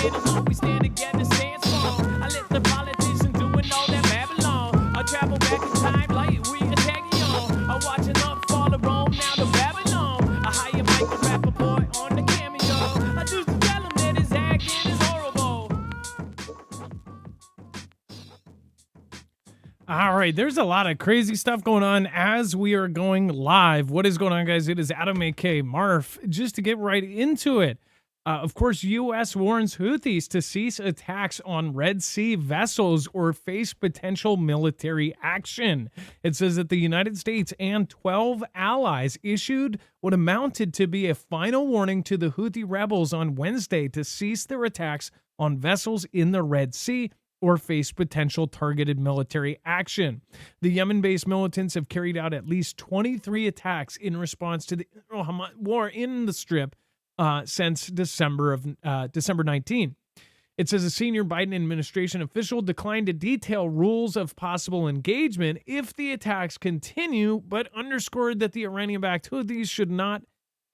get along, we stand together, stand strong. I let the politicians doing all that Babylon. I travel back in time like we attack on. I watch enough fall of Rome now to Babylon. I hire Michael Rappaport on the cameo. I do tell him that his acting is horrible. All right, there's a lot of crazy stuff going on as we are going live. What is going on, guys? It is Adam, a.k.a. Marf. Just to get right into it, of course, U.S. warns Houthis to cease attacks on Red Sea vessels or face potential military action. It says that the United States and 12 allies issued what amounted to be a final warning to the Houthi rebels on Wednesday to cease their attacks on vessels in the Red Sea or face potential targeted military action. The Yemen-based militants have carried out at least 23 attacks in response to the war in the Strip since December 19. It says a senior Biden administration official declined to detail rules of possible engagement if the attacks continue, but underscored that the Iranian-backed Houthis should not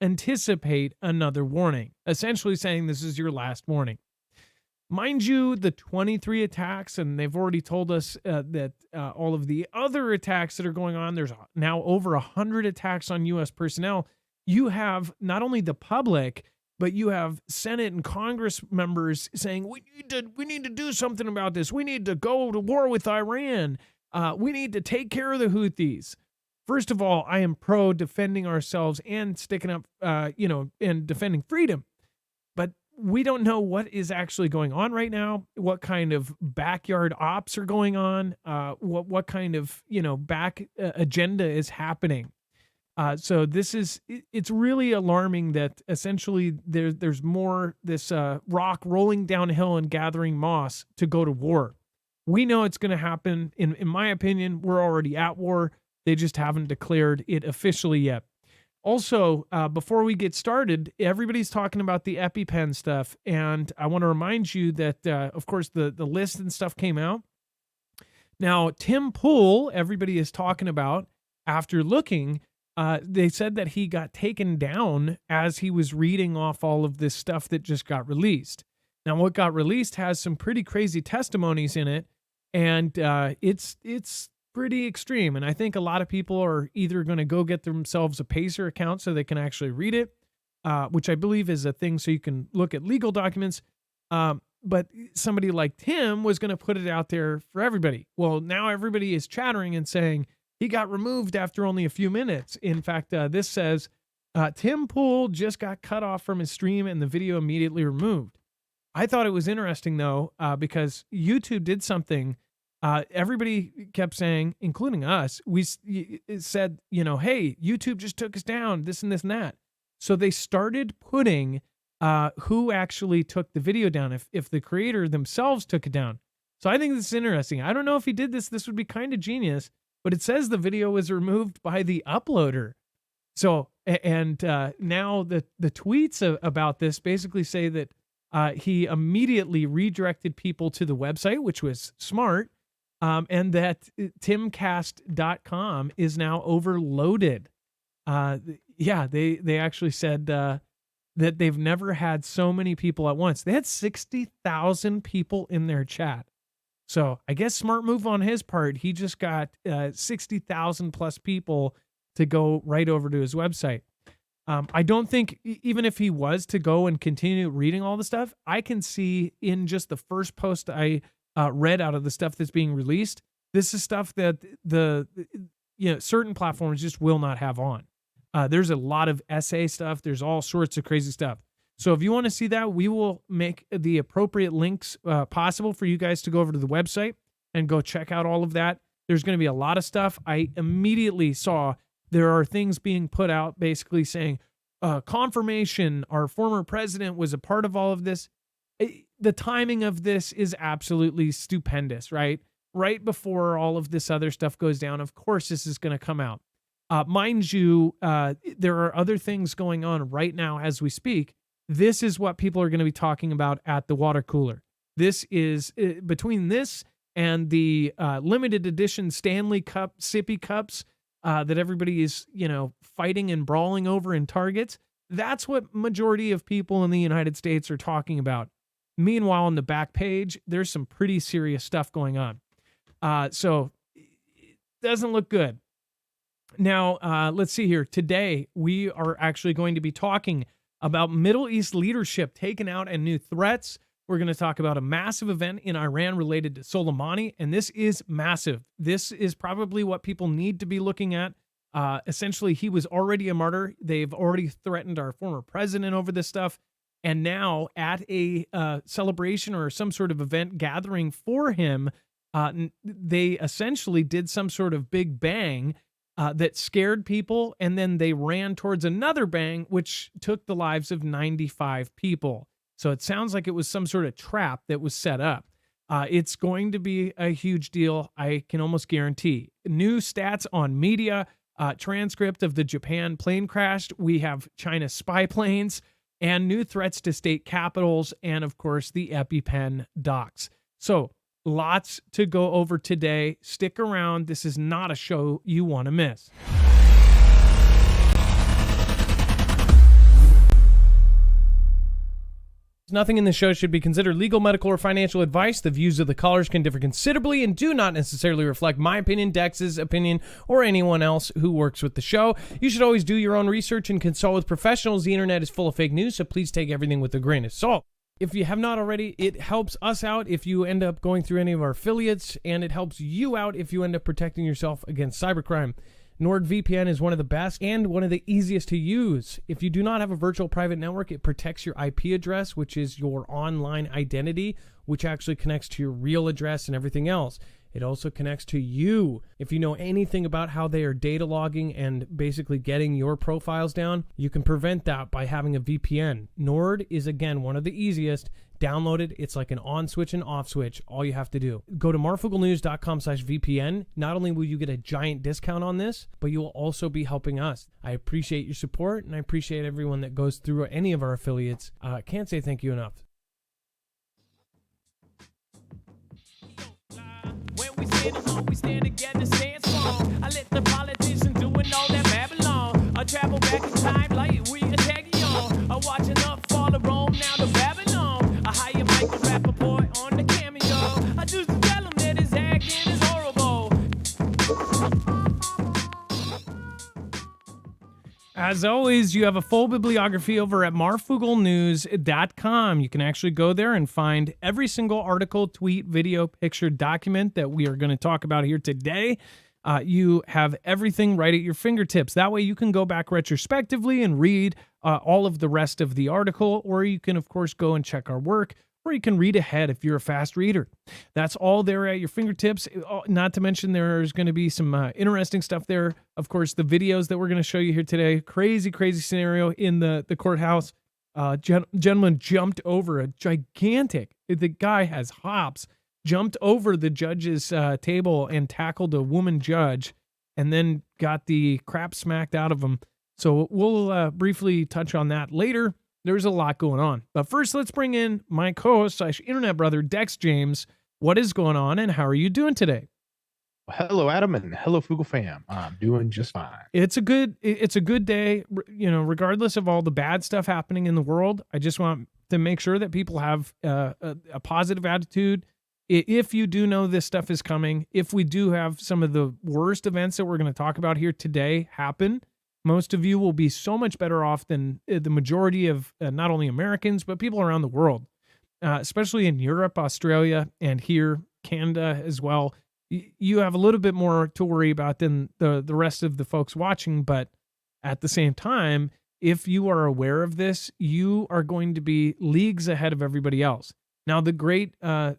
anticipate another warning, essentially saying this is your last warning. Mind you, the 23 attacks, and they've already told us that all of the other attacks that are going on, there's now over 100 attacks on U.S. personnel. You have not only the public, but you have Senate and Congress members saying, we need to do something about this. We need to go to war with Iran. We need to take care of the Houthis. First of all, I am pro defending ourselves and sticking up, and defending freedom. But we don't know what is actually going on right now, what kind of backyard ops are going on, what kind of, back agenda is happening. So it's really alarming that essentially there's more this rock rolling downhill and gathering moss to go to war. We know it's going to happen. In my opinion, we're already at war. They just haven't declared it officially yet. Also, before we get started, everybody's talking about the EpiPen stuff. And I want to remind you that, of course, the list and stuff came out. Now, Tim Pool, everybody is talking about, after looking, they said that he got taken down as he was reading off all of this stuff that just got released. Now, what got released has some pretty crazy testimonies in it, and it's pretty extreme. And I think a lot of people are either going to go get themselves a Pacer account so they can actually read it, which I believe is a thing so you can look at legal documents. But somebody like Tim was going to put it out there for everybody. Well, now everybody is chattering and saying, he got removed after only a few minutes. In fact, this says, Tim Pool just got cut off from his stream and the video immediately removed. I thought it was interesting, though, because YouTube did something. Everybody kept saying, including us, it said, hey, YouTube just took us down, this and this and that. So they started putting who actually took the video down, if the creator themselves took it down. So I think this is interesting. I don't know if he did this. This would be kind of genius. But it says the video was removed by the uploader. So, and now the tweets about this basically say that he immediately redirected people to the website, which was smart, and that timcast.com is now overloaded. They actually said that they've never had so many people at once. They had 60,000 people in their chat. So I guess smart move on his part. He just got 60,000 plus people to go right over to his website. I don't think even if he was to go and continue reading all the stuff, I can see in just the first post I read out of the stuff that's being released, this is stuff that certain platforms just will not have on. There's a lot of essay stuff. There's all sorts of crazy stuff. So if you want to see that, we will make the appropriate links possible for you guys to go over to the website and go check out all of that. There's going to be a lot of stuff. I immediately saw there are things being put out basically saying, confirmation, our former president was a part of all of this. The timing of this is absolutely stupendous, right? Right before all of this other stuff goes down, of course this is going to come out. Mind you, there are other things going on right now as we speak. This is what people are going to be talking about at the water cooler. This is between this and the limited edition Stanley Cup sippy cups that everybody is, fighting and brawling over in Targets. That's what majority of people in the United States are talking about. Meanwhile, on the back page, there's some pretty serious stuff going on. So it doesn't look good. Now, let's see here. Today, we are actually going to be talking about Middle East leadership taken out and new threats. We're going to talk about a massive event in Iran related to Soleimani, and this is massive. This is probably what people need to be looking at. Essentially, he was already a martyr. They've already threatened our former president over this stuff. And now at a celebration or some sort of event gathering for him, they essentially did some sort of big bang that scared people, and then they ran towards another bang, which took the lives of 95 people. So it sounds like it was some sort of trap that was set up. It's going to be a huge deal, I can almost guarantee. New stats on media, transcript of the Japan plane crash. We have China spy planes and new threats to state capitals, and of course the EpiPen docs. So lots to go over today. Stick around. This is not a show you want to miss. Nothing in this show should be considered legal, medical, or financial advice. The views of the callers can differ considerably and do not necessarily reflect my opinion, Dex's opinion, or anyone else who works with the show. You should always do your own research and consult with professionals. The internet is full of fake news, so please take everything with a grain of salt. If you have not already, it helps us out if you end up going through any of our affiliates, and it helps you out if you end up protecting yourself against cybercrime. NordVPN is one of the best and one of the easiest to use. If you do not have a virtual private network, it protects your IP address, which is your online identity, which actually connects to your real address and everything else. It also connects to you. If you know anything about how they are data logging and basically getting your profiles down, you can prevent that by having a VPN. Nord is, again, one of the easiest. Download it. It's like an on switch and off switch. All you have to do. Go to marfooglenews.com/VPN. Not only will you get a giant discount on this, but you will also be helping us. I appreciate your support, and I appreciate everyone that goes through any of our affiliates. Can't say thank you enough. We stand together, stand strong. I let the politicians doing all that Babylon. I travel back in time like we a tagging on. I watch enough fall of Rome now to Babylon. I hire Michael Rappaport on the cameo. I choose to tell him that his acting is horrible. As always, you have a full bibliography over at marfooglenews.com. You can actually go there and find every single article, tweet, video, picture, document that we are going to talk about here today. You have everything right at your fingertips. That way you can go back retrospectively and read all of the rest of the article, or you can, of course, go and check our work, or you can read ahead if you're a fast reader. That's all there at your fingertips. Not to mention there's going to be some interesting stuff there. Of course, the videos that we're going to show you here today. Crazy, crazy scenario in the courthouse. Gentleman jumped over a gigantic, the guy has hops, jumped over the judge's table and tackled a woman judge, and then got the crap smacked out of him. So we'll briefly touch on that later. There's a lot going on. But first, let's bring in my co-host / internet brother, Dex James. What is going on, and how are you doing today? Hello, Adam, and hello, Foogle fam. I'm doing just fine. It's a good day, you know, regardless of all the bad stuff happening in the world. I just want to make sure that people have a positive attitude. If you do know this stuff is coming, if we do have some of the worst events that we're going to talk about here today happen, most of you will be so much better off than the majority of not only Americans, but people around the world, especially in Europe, Australia, and here, Canada as well. You have a little bit more to worry about than the rest of the folks watching, but at the same time, if you are aware of this, you are going to be leagues ahead of everybody else. Now, the great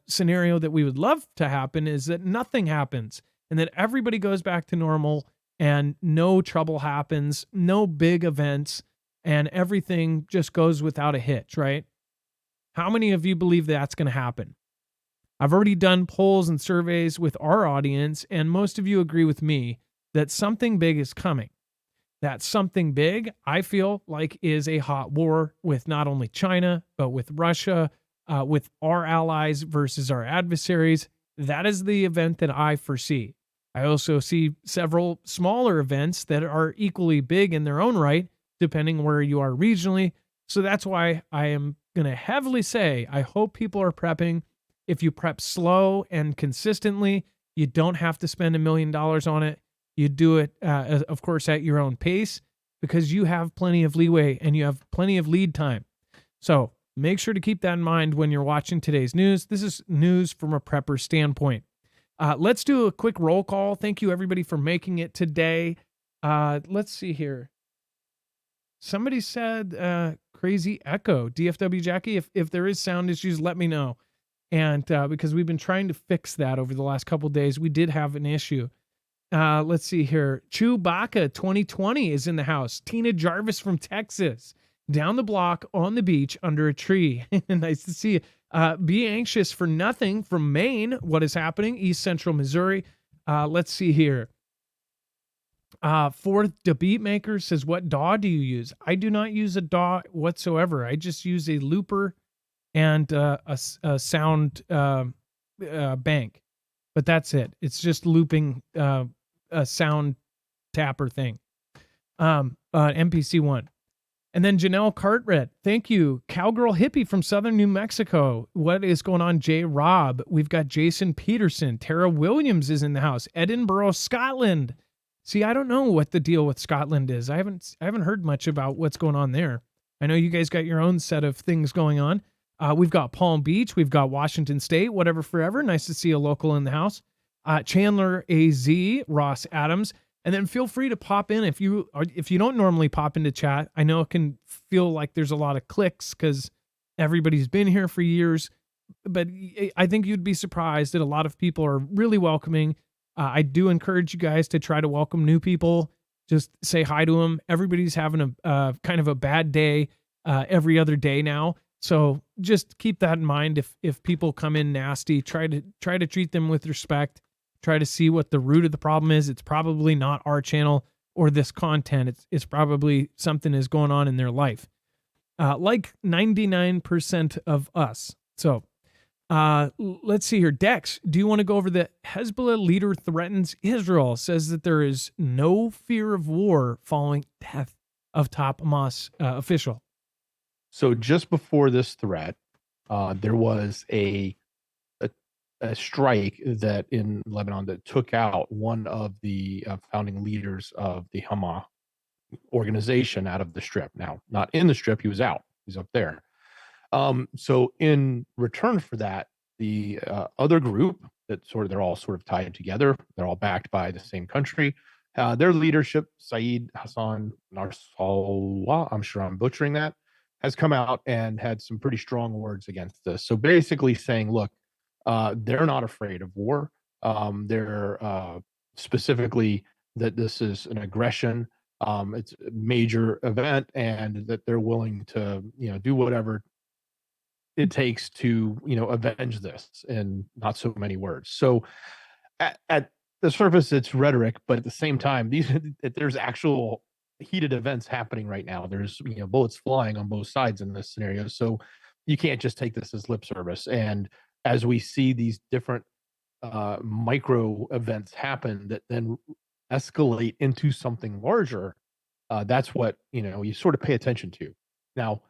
scenario that we would love to happen is that nothing happens and that everybody goes back to normal and no trouble happens, no big events, and everything just goes without a hitch, right? How many of you believe that's going to happen? I've already done polls and surveys with our audience, and most of you agree with me that something big is coming. That something big, I feel like, is a hot war with not only China, but with Russia, with our allies versus our adversaries. That is the event that I foresee. I also see several smaller events that are equally big in their own right, depending where you are regionally. So that's why I am going to heavily say, I hope people are prepping. If you prep slow and consistently, you don't have to spend $1 million on it. You do it, of course, at your own pace because you have plenty of leeway and you have plenty of lead time. So make sure to keep that in mind when you're watching today's news. This is news from a prepper standpoint. Let's do a quick roll call. Thank you, everybody, for making it today. Let's see here. Somebody said crazy echo. DFW Jackie, if there is sound issues, let me know. And because we've been trying to fix that over the last couple of days, we did have an issue. Let's see here. Chewbacca 2020 is in the house. Tina Jarvis from Texas, down the block on the beach under a tree. Nice to see you. Be anxious for nothing from Maine. What is happening? East Central Missouri. Let's see here. Fourth, the beat maker says, what DAW do you use? I do not use a DAW whatsoever. I just use a looper and a sound bank. But that's it. It's just looping a sound tapper thing. MPC1. And then Janelle Cartwright, thank you. Cowgirl Hippie from Southern New Mexico. What is going on, J. Rob? We've got Jason Peterson. Tara Williams is in the house. Edinburgh, Scotland. See, I don't know what the deal with Scotland is. I haven't heard much about what's going on there. I know you guys got your own set of things going on. We've got Palm Beach. We've got Washington State, whatever forever. Nice to see a local in the house. Chandler AZ, Ross Adams. And then feel free to pop in if you don't normally pop into chat. I know it can feel like there's a lot of clicks because everybody's been here for years, but I think you'd be surprised that a lot of people are really welcoming. I do encourage you guys to try to welcome new people. Just say hi to them. Everybody's having a kind of a bad day every other day now. So just keep that in mind. If people come in nasty, try to treat them with respect. Try to see what the root of the problem is. It's probably not our channel or this content. It's probably something is going on in their life. Like 99% of us. So let's see here. Dex, do you want to go over the Hezbollah leader threatens Israel, says that there is no fear of war following death of top Hamas official? So just before this threat, there was a strike that in Lebanon that took out one of the founding leaders of the Hamas organization out of the Strip. Now, not in the Strip, he was out. He's up there. So in return for that, the other group that they're all sort of tied together. They're all backed by the same country. Their leadership, Saeed Hassan Nasrallah, I'm sure I'm butchering that, has come out and had some pretty strong words against this. So basically saying, look, they're not afraid of war. They're specifically that this is an aggression. It's a major event, and that they're willing to, do whatever it takes to, avenge this in not so many words. So at the surface, it's rhetoric, but at the same time, there's actual heated events happening right now. There's, bullets flying on both sides in this scenario. So you can't just take this as lip service. And as we see these different micro events happen that then escalate into something larger, that's what, you sort of pay attention to. Now,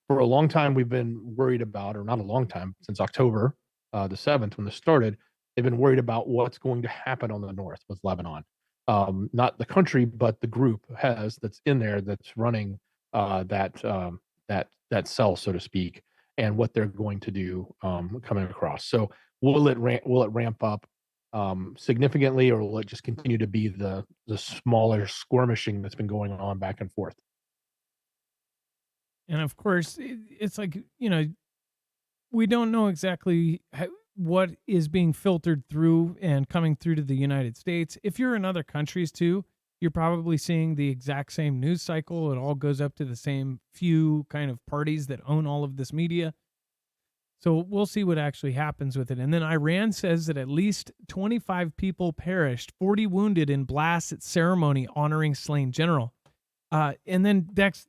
for a long time, we've been worried about, or not a long time, since October the 7th, when this started, they've been worried about what's going to happen on the north with Lebanon. Not the country, but the group that's in there that's running that cell, so to speak, and what they're going to do coming across. So will it ramp up significantly, or will it just continue to be the smaller skirmishing that's been going on back and forth? And of course, it's like, we don't know exactly what is being filtered through and coming through to the United States. If you're in other countries too, you're probably seeing the exact same news cycle. It all goes up to the same few kind of parties that own all of this media. So we'll see what actually happens with it. And then Iran says that at least 25 people perished, 40 wounded in blasts at ceremony honoring slain general. And then Dex,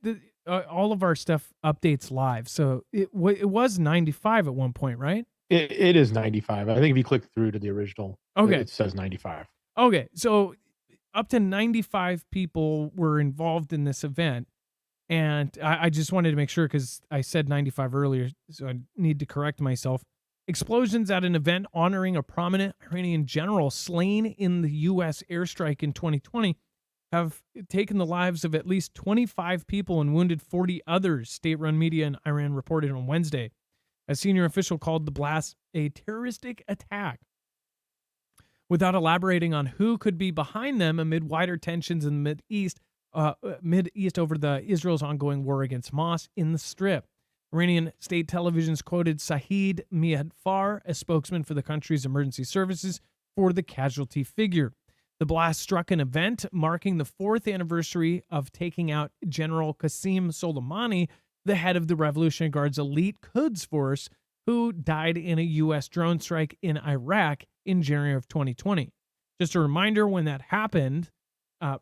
all of our stuff updates live. So it was 95 at one point, right? It is 95. I think if you click through to the original, okay, it says 95. Okay, so up to 95 people were involved in this event. And I just wanted to make sure because I said 95 earlier, so I need to correct myself. Explosions at an event honoring a prominent Iranian general slain in the U.S. airstrike in 2020 have taken the lives of at least 25 people and wounded 40 others, state-run media in Iran reported on Wednesday. A senior official called the blast a terroristic attack, without elaborating on who could be behind them amid wider tensions in the Mid-East over Israel's ongoing war against Hamas in the Strip. Iranian state televisions quoted Saeed Miadfar, a spokesman for the country's emergency services, for the casualty figure. The blast struck an event marking the 4th anniversary of taking out General Qasem Soleimani, the head of the Revolutionary Guard's elite Quds force, who died in a U.S. drone strike in Iraq in January of 2020. Just a reminder, when that happened,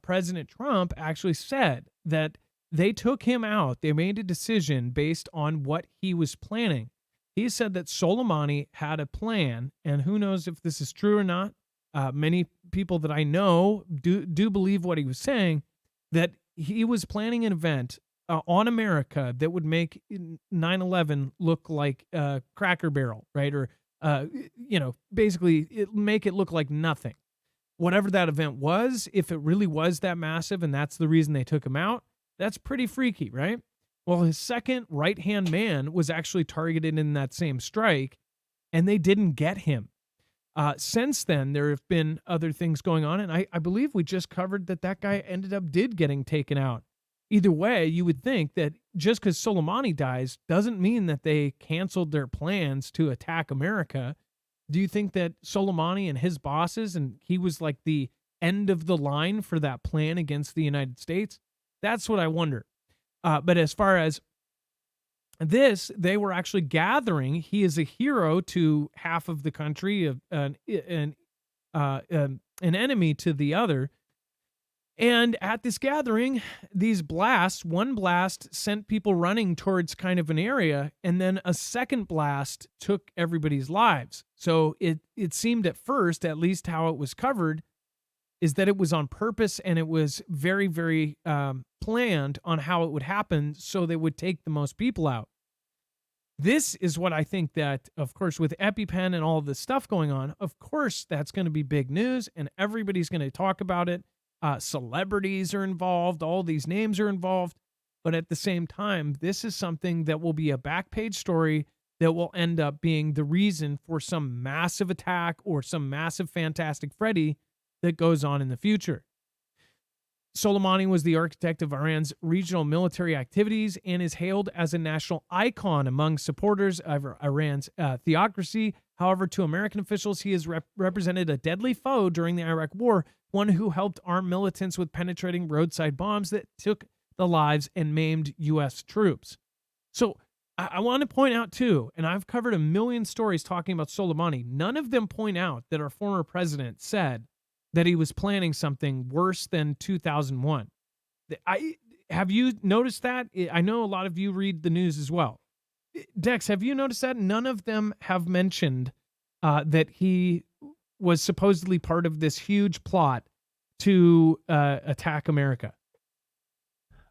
President Trump actually said that they took him out. They made a decision based on what he was planning. He said that Soleimani had a plan, and who knows if this is true or not. Many people that I know do believe what he was saying, that he was planning an event on America that would make 9/11 look like a Cracker Barrel, right? Or, basically make it look like nothing. Whatever that event was, if it really was that massive and that's the reason they took him out, that's pretty freaky, right? Well, his second right-hand man was actually targeted in that same strike, and they didn't get him. Since then, there have been other things going on, and I believe we just covered that guy did getting taken out. Either way, you would think that just because Soleimani dies doesn't mean that they canceled their plans to attack America. Do you think that Soleimani and his bosses, and he was like the end of the line for that plan against the United States? That's what I wonder. But as far as this, they were actually gathering. He is a hero to half of the country, an enemy to the other. And at this gathering, these blasts, one blast sent people running towards kind of an area, and then a second blast took everybody's lives. So it seemed at first, at least how it was covered, is that it was on purpose and it was very, very planned on how it would happen so they would take the most people out. This is what I think that, of course, with EpiPen and all of this stuff going on, of course, that's going to be big news and everybody's going to talk about it. Celebrities are involved. All these names are involved. But at the same time, this is something that will be a back page story that will end up being the reason for some massive attack or some massive Fantastic Freddy that goes on in the future. Soleimani was the architect of Iran's regional military activities and is hailed as a national icon among supporters of Iran's theocracy. However, to American officials, he has represented a deadly foe during the Iraq War, one who helped arm militants with penetrating roadside bombs that took the lives and maimed U.S. troops. So I want to point out, too, and I've covered a million stories talking about Soleimani. None of them point out that our former president said that he was planning something worse than 2001. Have you noticed that? I know a lot of you read the news as well. Dex, have you noticed that? None of them have mentioned that he was supposedly part of this huge plot to attack America.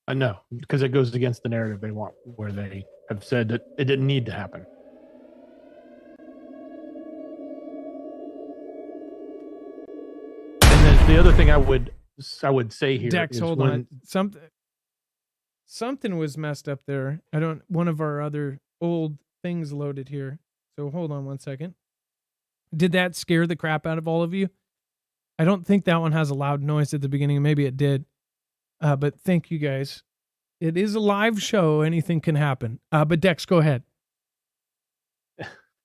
No, because it goes against the narrative they want, where they have said that it didn't need to happen. The other thing I would say here, Dex, is hold on. Something was messed up there. One of our other old things loaded here. So hold on one second. Did that scare the crap out of all of you? I don't think that one has a loud noise at the beginning. Maybe it did. But thank you guys. It is a live show. Anything can happen. But Dex, go ahead.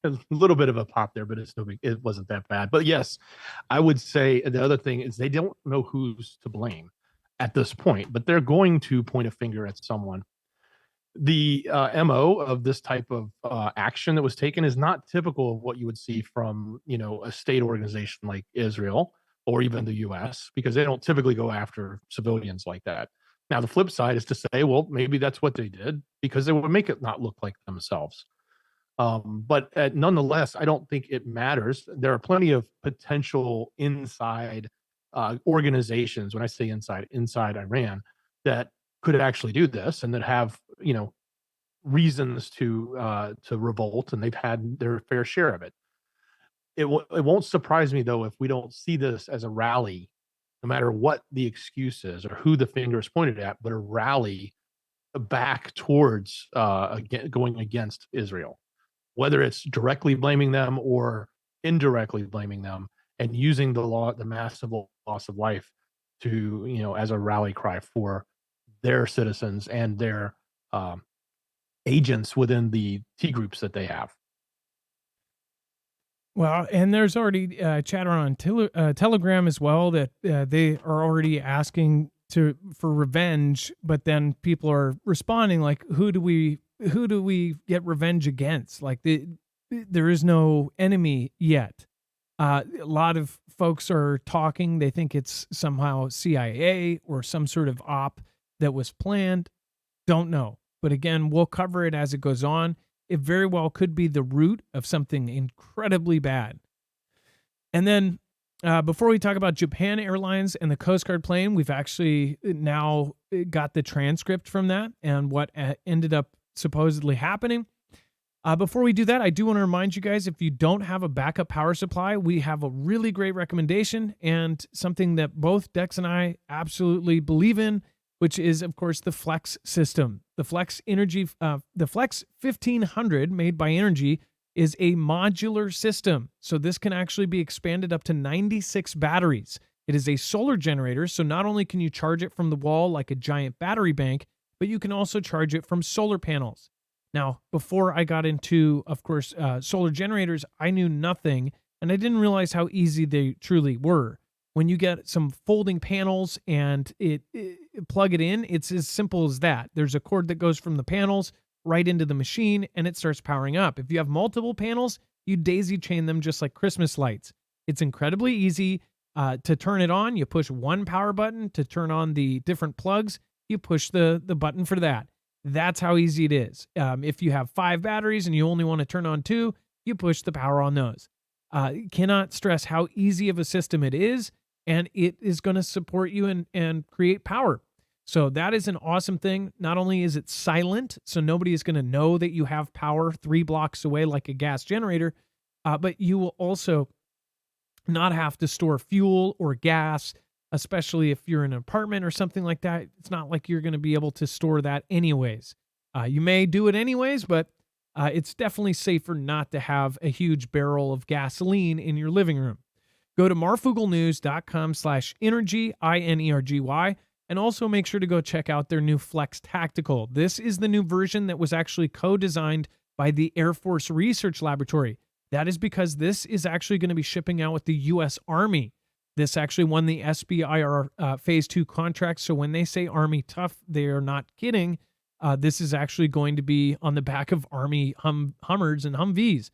A little bit of a pop there, but it wasn't that bad. But yes, I would say the other thing is they don't know who's to blame at this point, but they're going to point a finger at someone. The MO of this type of action that was taken is not typical of what you would see from, a state organization like Israel or even the US, because they don't typically go after civilians like that. Now, the flip side is to say, well, maybe that's what they did because they would make it not look like themselves. But nonetheless, I don't think it matters. There are plenty of potential inside organizations, when I say inside Iran, that could actually do this and that have, reasons to revolt, and they've had their fair share of it. It won't surprise me though if we don't see this as a rally, no matter what the excuse is or who the finger is pointed at, but a rally back towards going against Israel, whether it's directly blaming them or indirectly blaming them, and using the massive loss of life to, as a rally cry for their citizens and their agents within the T groups that they have. Well, and there's already chatter on Telegram as well that they are already asking for revenge, but then people are responding like, who do we get revenge against? Like there is no enemy yet. A lot of folks are talking. They think it's somehow CIA or some sort of op that was planned. Don't know. But again, we'll cover it as it goes on. It very well could be the root of something incredibly bad. And then before we talk about Japan Airlines and the Coast Guard plane, we've actually now got the transcript from that and what ended up supposedly happening. Before we do that, I do want to remind you guys, if you don't have a backup power supply, we have a really great recommendation and something that both Dex and I absolutely believe in, which is, of course, the Flex system. The Flex 1500 made by Energy is a modular system. So this can actually be expanded up to 96 batteries. It is a solar generator, so not only can you charge it from the wall like a giant battery bank, but you can also charge it from solar panels. Now, before I got into, of course, solar generators, I knew nothing, and I didn't realize how easy they truly were. When you get some folding panels and it plug it in, it's as simple as that. There's a cord that goes from the panels right into the machine, and it starts powering up. If you have multiple panels, you daisy chain them just like Christmas lights. It's incredibly easy to turn it on. You push one power button to turn on the different plugs. You push the button for that. That's how easy it is. If you have 5 batteries and you only want to turn on 2, you push the power on those. Cannot stress how easy of a system it is, and it is going to support you and create power. So that is an awesome thing. Not only is it silent, so nobody is going to know that you have power 3 blocks away like a gas generator, but you will also not have to store fuel or gas, especially if you're in an apartment or something like that. It's not like you're going to be able to store that anyways. You may do it anyways, but it's definitely safer not to have a huge barrel of gasoline in your living room. Go to marfooglenews.com/energy, INERGY, and also make sure to go check out their new Flex Tactical. This is the new version that was actually co-designed by the Air Force Research Laboratory. That is because this is actually going to be shipping out with the U.S. Army. This actually won the SBIR Phase 2 contract, so when they say Army tough, they are not kidding. This is actually going to be on the back of Army Hummers and Humvees.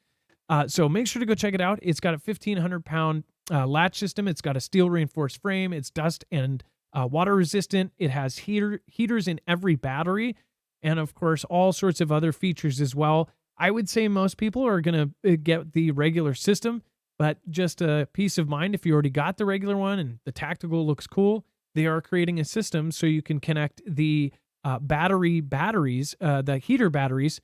So make sure to go check it out. It's got a 1,500-pound latch system. It's got a steel reinforced frame. It's dust and water resistant. It has heaters in every battery, and of course all sorts of other features as well. I would say most people are going to get the regular system, but just a peace of mind, if you already got the regular one and the tactical looks cool, they are creating a system so you can connect the batteries, the heater batteries,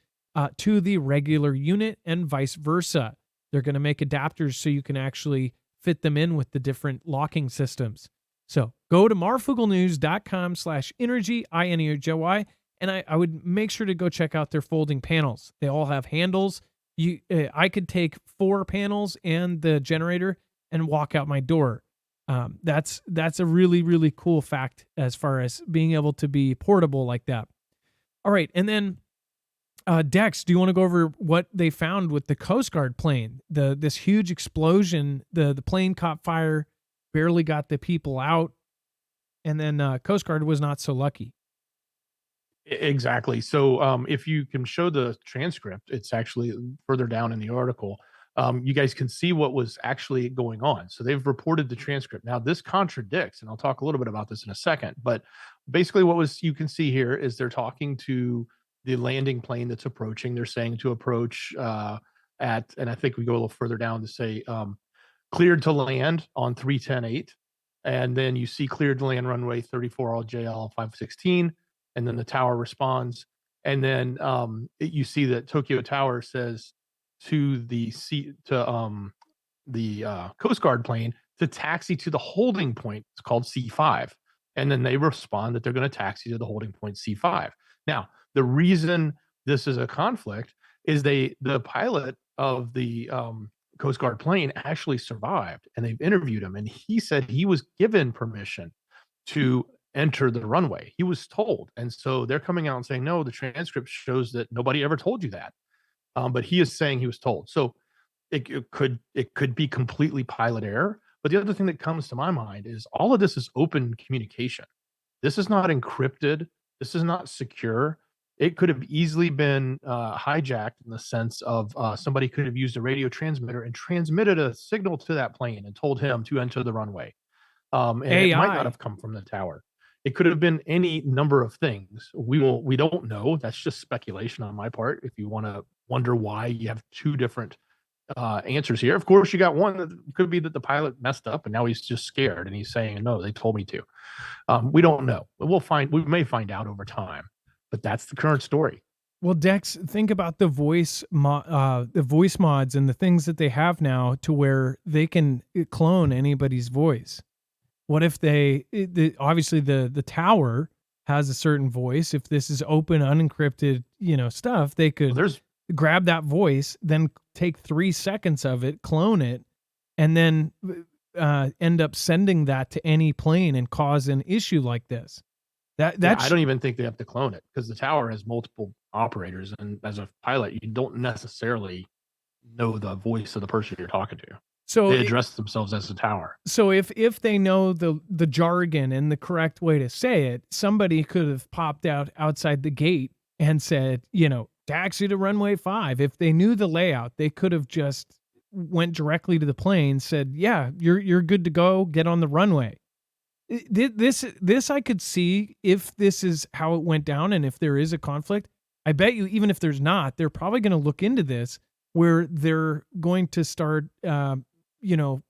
to the regular unit and vice versa. They're going to make adapters so you can actually fit them in with the different locking systems. So go to marfooglenews.com/energy, INERGY, and I would make sure to go check out their folding panels. They all have handles. I could take 4 panels and the generator and walk out my door. That's a really, really cool fact as far as being able to be portable like that. All right, and then Dex, do you want to go over what they found with the Coast Guard plane? This huge explosion, the plane caught fire, barely got the people out, and then Coast Guard was not so lucky. Exactly. So if you can show the transcript, it's actually further down in the article. You guys can see what was actually going on. So they've reported the transcript. Now this contradicts, and I'll talk a little bit about this in a second, but basically you can see here is they're talking to the landing plane that's approaching. They're saying to approach and I think we go a little further down to say cleared to land on 310.8. And then you see cleared to land runway 34 all JL 516. and then the tower responds, and then you see that Tokyo Tower says to the Coast Guard plane to taxi to the holding point. It's called C5, and then they respond that they're going to taxi to the holding point C5. Now, the reason this is a conflict is the pilot of the Coast Guard plane actually survived, and they've interviewed him, and he said he was given permission to enter the runway. He was told, and so they're coming out and saying, no, the transcript shows that nobody ever told you that, but he is saying he was told. So it could be completely pilot error. But the other thing that comes to my mind is all of this is open communication. This is not encrypted. This is not secure. It could have easily been hijacked in the sense of somebody could have used a radio transmitter and transmitted a signal to that plane and told him to enter the runway. And it might not have come from the tower. It could have been any number of things. We don't know. That's just speculation on my part. If you want to wonder why you have two different answers here, of course you got one that could be that the pilot messed up and now he's just scared and he's saying, no, they told me to. We don't know. We may find out over time, but that's the current story. Well, Dex, think about the voice mods and the things that they have now to where they can clone anybody's voice. What if obviously the tower has a certain voice? If this is open, unencrypted, stuff, they could grab that voice, then take 3 seconds of it, clone it, and then end up sending that to any plane and cause an issue like this. I don't even think they have to clone it because the tower has multiple operators, and as a pilot, you don't necessarily know the voice of the person you're talking to. So they address themselves as a tower. So if they know the jargon and the correct way to say it, somebody could have popped out outside the gate and said, taxi to runway 5. If they knew the layout, they could have just went directly to the plane, said, yeah, you're good to go, get on the runway. This I could see if this is how it went down, and if there is a conflict. I bet you, even if there's not, they're probably going to look into this where they're going to start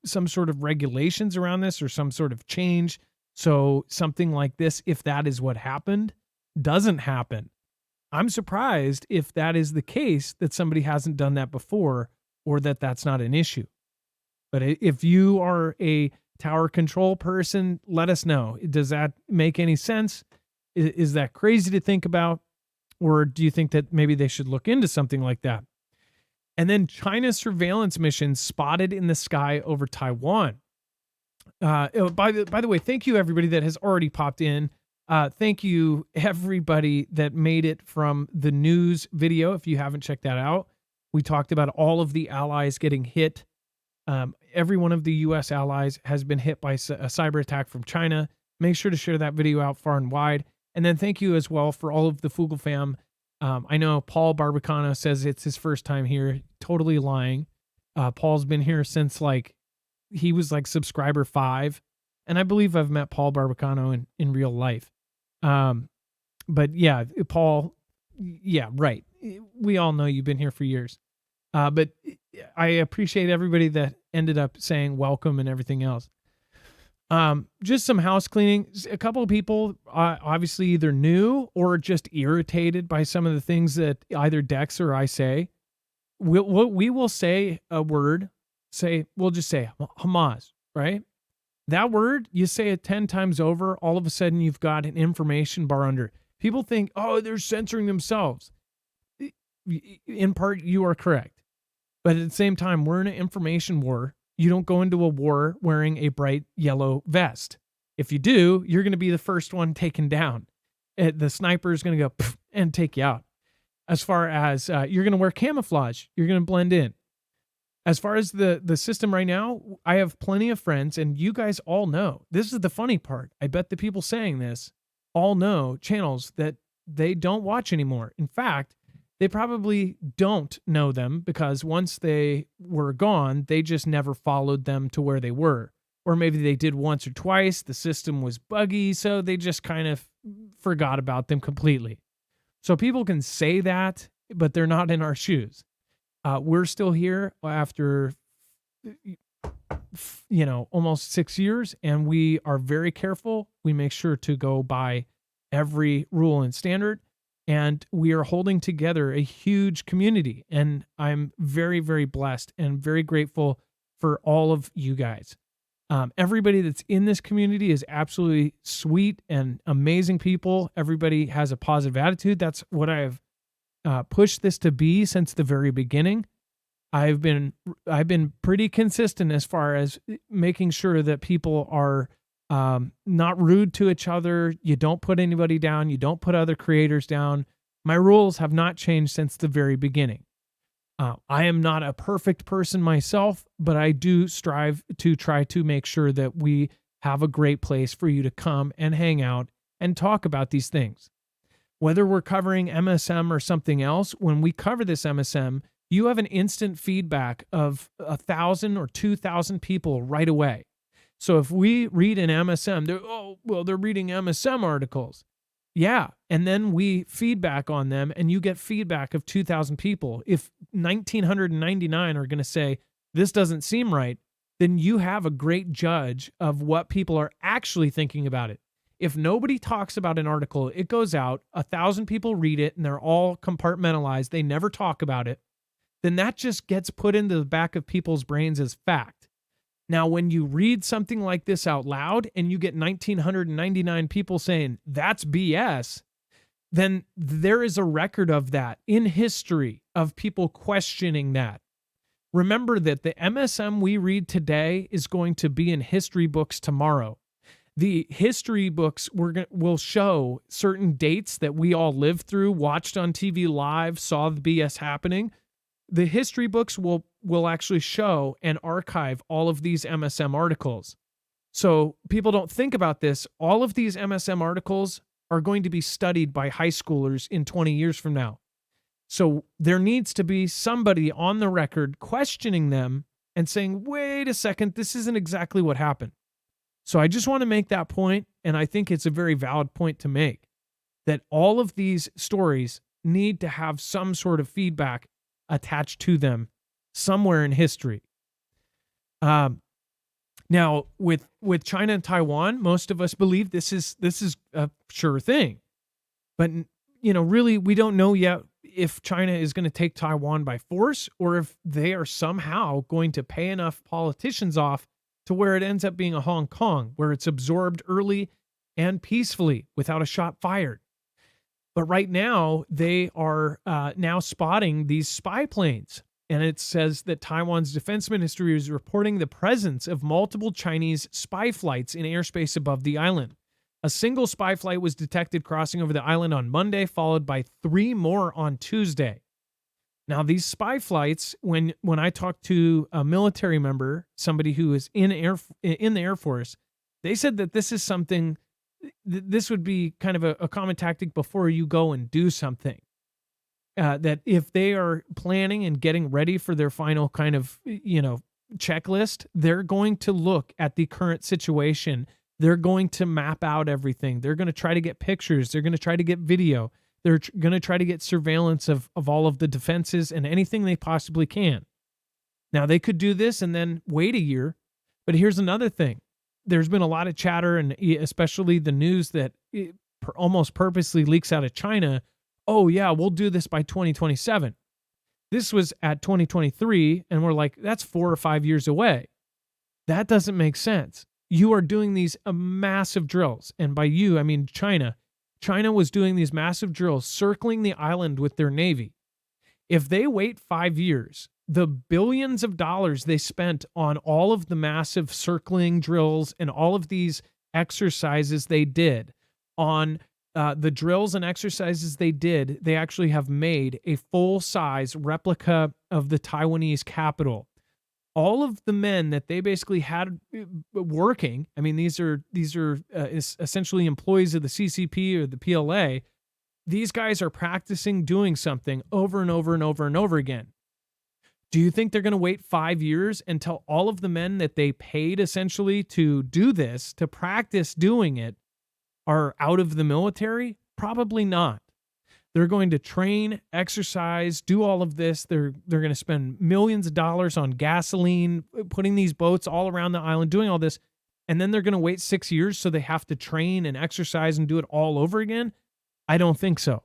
some sort of regulations around this or some sort of change. So something like this, if that is what happened, doesn't happen. I'm surprised if that is the case, that somebody hasn't done that before, or that that's not an issue. But if you are a tower control person, let us know. Does that make any sense? Is that crazy to think about? Or do you think that maybe they should look into something like that? And then China's surveillance mission spotted in the sky over Taiwan. By the way, thank you everybody that has already popped in. Thank you everybody that made it from the news video. If you haven't checked that out, we talked about all of the allies getting hit. Every one of the U.S. allies has been hit by a cyber attack from China. Make sure to share that video out far and wide. And then thank you as well for all of the Foogle fam. I know Paul Barbacano says it's his first time here. Totally lying. Paul's been here since he was subscriber 5. And I believe I've met Paul Barbacano in real life. But yeah, Paul, yeah, right. We all know you've been here for years. But I appreciate everybody that ended up saying welcome and everything else. Just some house cleaning. A couple of people obviously either knew or just irritated by some of the things that either Dex or I say. We will say a word. We'll just say Hamas, right? That word, you say it 10 times over, all of a sudden you've got an information bar under. People think, oh, they're censoring themselves. In part, you are correct. But at the same time, we're in an information war. You don't go into a war wearing a bright yellow vest. If you do, you're going to be the first one taken down. The sniper is going to go and take you out. As far as you're going to wear camouflage, you're going to blend in. As far as the system right now, I have plenty of friends, and you guys all know. This is the funny part. I bet the people saying this all know channels that they don't watch anymore. In fact, they probably don't know them because once they were gone, they just never followed them to where they were. Or maybe they did once or twice. The system was buggy, so they just kind of forgot about them completely. So people can say that, but they're not in our shoes. We're still here after, almost 6 years, and we are very careful. We make sure to go by every rule and standard. And we are holding together a huge community. And I'm very, very blessed and very grateful for all of you guys. Everybody that's in this community is absolutely sweet and amazing people. Everybody has a positive attitude. That's what I have pushed this to be since the very beginning. I've been pretty consistent as far as making sure that people are not rude to each other. You don't put anybody down. You don't put other creators down. My rules have not changed since the very beginning. I am not a perfect person myself, but I do strive to try to make sure that we have a great place for you to come and hang out and talk about these things. Whether we're covering MSM or something else, when we cover this MSM, you have an instant feedback of 1,000 or 2,000 people right away. So if we read an MSM, they're reading MSM articles. Yeah, and then we feedback on them, and you get feedback of 2,000 people. If 1,999 are going to say, this doesn't seem right, then you have a great judge of what people are actually thinking about it. If nobody talks about an article, it goes out, 1,000 people read it, and they're all compartmentalized, they never talk about it, then that just gets put into the back of people's brains as fact. Now, when you read something like this out loud and you get 1,999 people saying that's BS, then there is a record of that in history of people questioning that. Remember that the MSM we read today is going to be in history books tomorrow. The history books will show certain dates that we all lived through, watched on TV live, saw the BS happening. The history books will actually show and archive all of these MSM articles. So people don't think about this. All of these MSM articles are going to be studied by high schoolers in 20 years from now. So there needs to be somebody on the record questioning them and saying, wait a second, this isn't exactly what happened. So I just want to make that point, and I think it's a very valid point to make, that all of these stories need to have some sort of feedback attached to them somewhere in history. Now, with China and Taiwan, most of us believe this is a sure thing. But, really, we don't know yet if China is going to take Taiwan by force or if they are somehow going to pay enough politicians off to where it ends up being a Hong Kong, where it's absorbed early and peacefully without a shot fired. But right now, they are now spotting these spy planes. And it says that Taiwan's defense ministry is reporting the presence of multiple Chinese spy flights in airspace above the island. A single spy flight was detected crossing over the island on Monday, followed by 3 more on Tuesday. Now, these spy flights, when I talked to a military member, somebody who is in the Air Force, they said that this is something, this would be kind of a common tactic before you go and do something. That if they are planning and getting ready for their final kind of, checklist, they're going to look at the current situation. They're going to map out everything. They're going to try to get pictures. They're going to try to get video. They're going to try to get surveillance of all of the defenses and anything they possibly can. Now, they could do this and then wait a year. But here's another thing. There's been a lot of chatter, and especially the news that almost purposely leaks out of China. Oh, yeah, we'll do this by 2027. This was at 2023, and we're like, that's 4 or 5 years away. That doesn't make sense. You are doing these massive drills. And by you, I mean China. China was doing these massive drills circling the island with their Navy. If they wait 5 years, the billions of dollars they spent on all of the massive circling drills and all of these exercises they did on the drills and exercises they actually have made a full-size replica of the Taiwanese capital. All of the men that they basically had working, I mean, these are essentially employees of the CCP or the PLA. These guys are practicing doing something over and over and over and over again. Do you think they're going to wait 5 years until all of the men that they paid essentially to do this, to practice doing it, are out of the military? Probably not. They're going to train, exercise, do all of this. They're going to spend millions of dollars on gasoline, putting these boats all around the island, doing all this. and then they're going to wait 6 years so they have to train and exercise and do it all over again? I don't think so.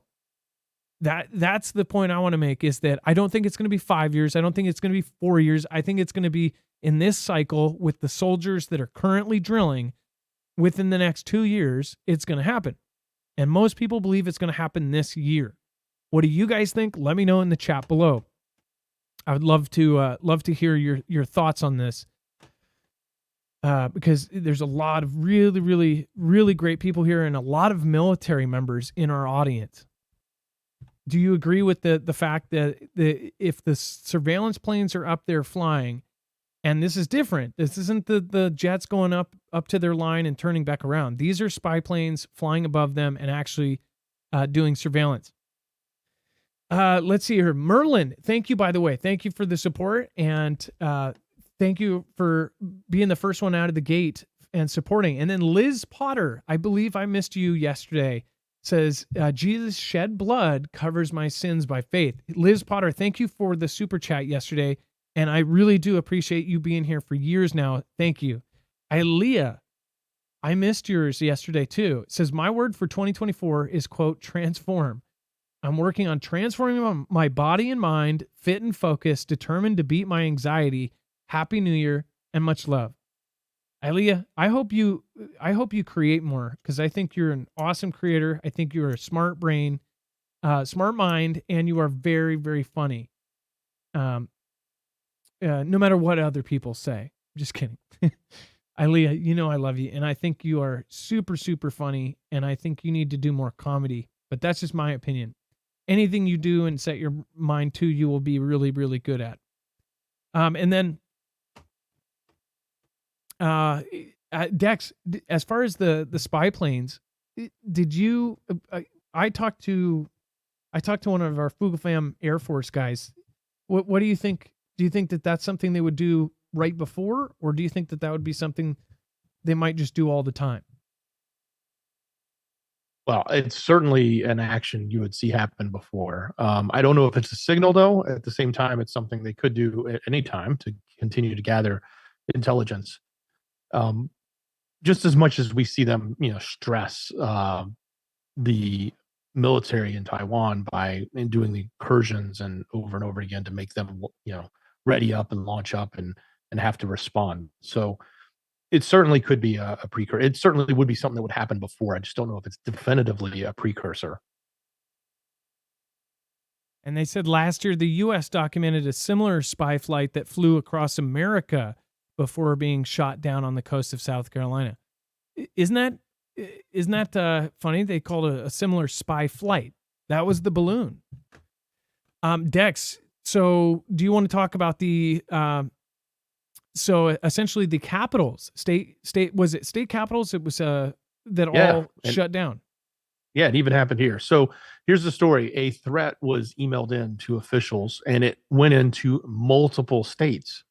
That's the point I want to make, is that I don't think it's going to be 5 years. I don't think it's going to be 4 years. I think it's going to be in this cycle with the soldiers that are currently drilling. Within the next 2 years, it's going to happen. And most people believe it's going to happen this year. What do you guys think? Let me know in the chat below. I would love to hear your thoughts on this. Because there's a lot of really, really, really great people here and a lot of military members in our audience. Do you agree with the fact that if the surveillance planes are up there flying, and this is different, this isn't the jets going up to their line and turning back around. These are spy planes flying above them and actually doing surveillance. Let's see here. Merlin, thank you, by the way. Thank you for the support, and thank you for being the first one out of the gate and supporting. And then Liz Potter, I believe I missed you yesterday, says, Jesus shed blood covers my sins by faith. Liz Potter, thank you for the super chat yesterday, and I really do appreciate you being here for years now. Thank you. Ilea, I missed yours yesterday too. It says, my word for 2024 is, quote, transform. I'm working on transforming my body and mind, fit and focused, determined to beat my anxiety. Happy New Year and much love. Ilea, I hope you create more, because I think you're an awesome creator. I think you're a smart brain, smart mind, and you are very, very funny. No matter what other people say. Just kidding. Ilea, you know I love you, and I think you are super, super funny, and I think you need to do more comedy, but that's just my opinion. Anything you do and set your mind to, you will be really, really good at. And then Dex, as far as the spy planes, did you? I talked to one of our Fugel fam Air Force guys. What do you think? Do you think that that's something they would do right before, or do you think that would be something they might just do all the time? Well, it's certainly an action you would see happen before. I don't know if it's a signal, though. At the same time, it's something they could do at any time to continue to gather intelligence. Just as much as we see them, stress the military in Taiwan by doing the incursions and over again to make them, ready up and launch up and have to respond. So it certainly could be a precursor. It certainly would be something that would happen before. I just don't know if it's definitively a precursor. And they said last year the U.S. documented a similar spy flight that flew across America before being shot down on the coast of South Carolina. Isn't that funny? They called it a similar spy flight. That was the balloon. Dex, so do you want to talk about the so essentially the capitals, state was it state capitals? It was that all shut down. Yeah, it even happened here. So here's the story. A threat was emailed in to officials, and it went into multiple states.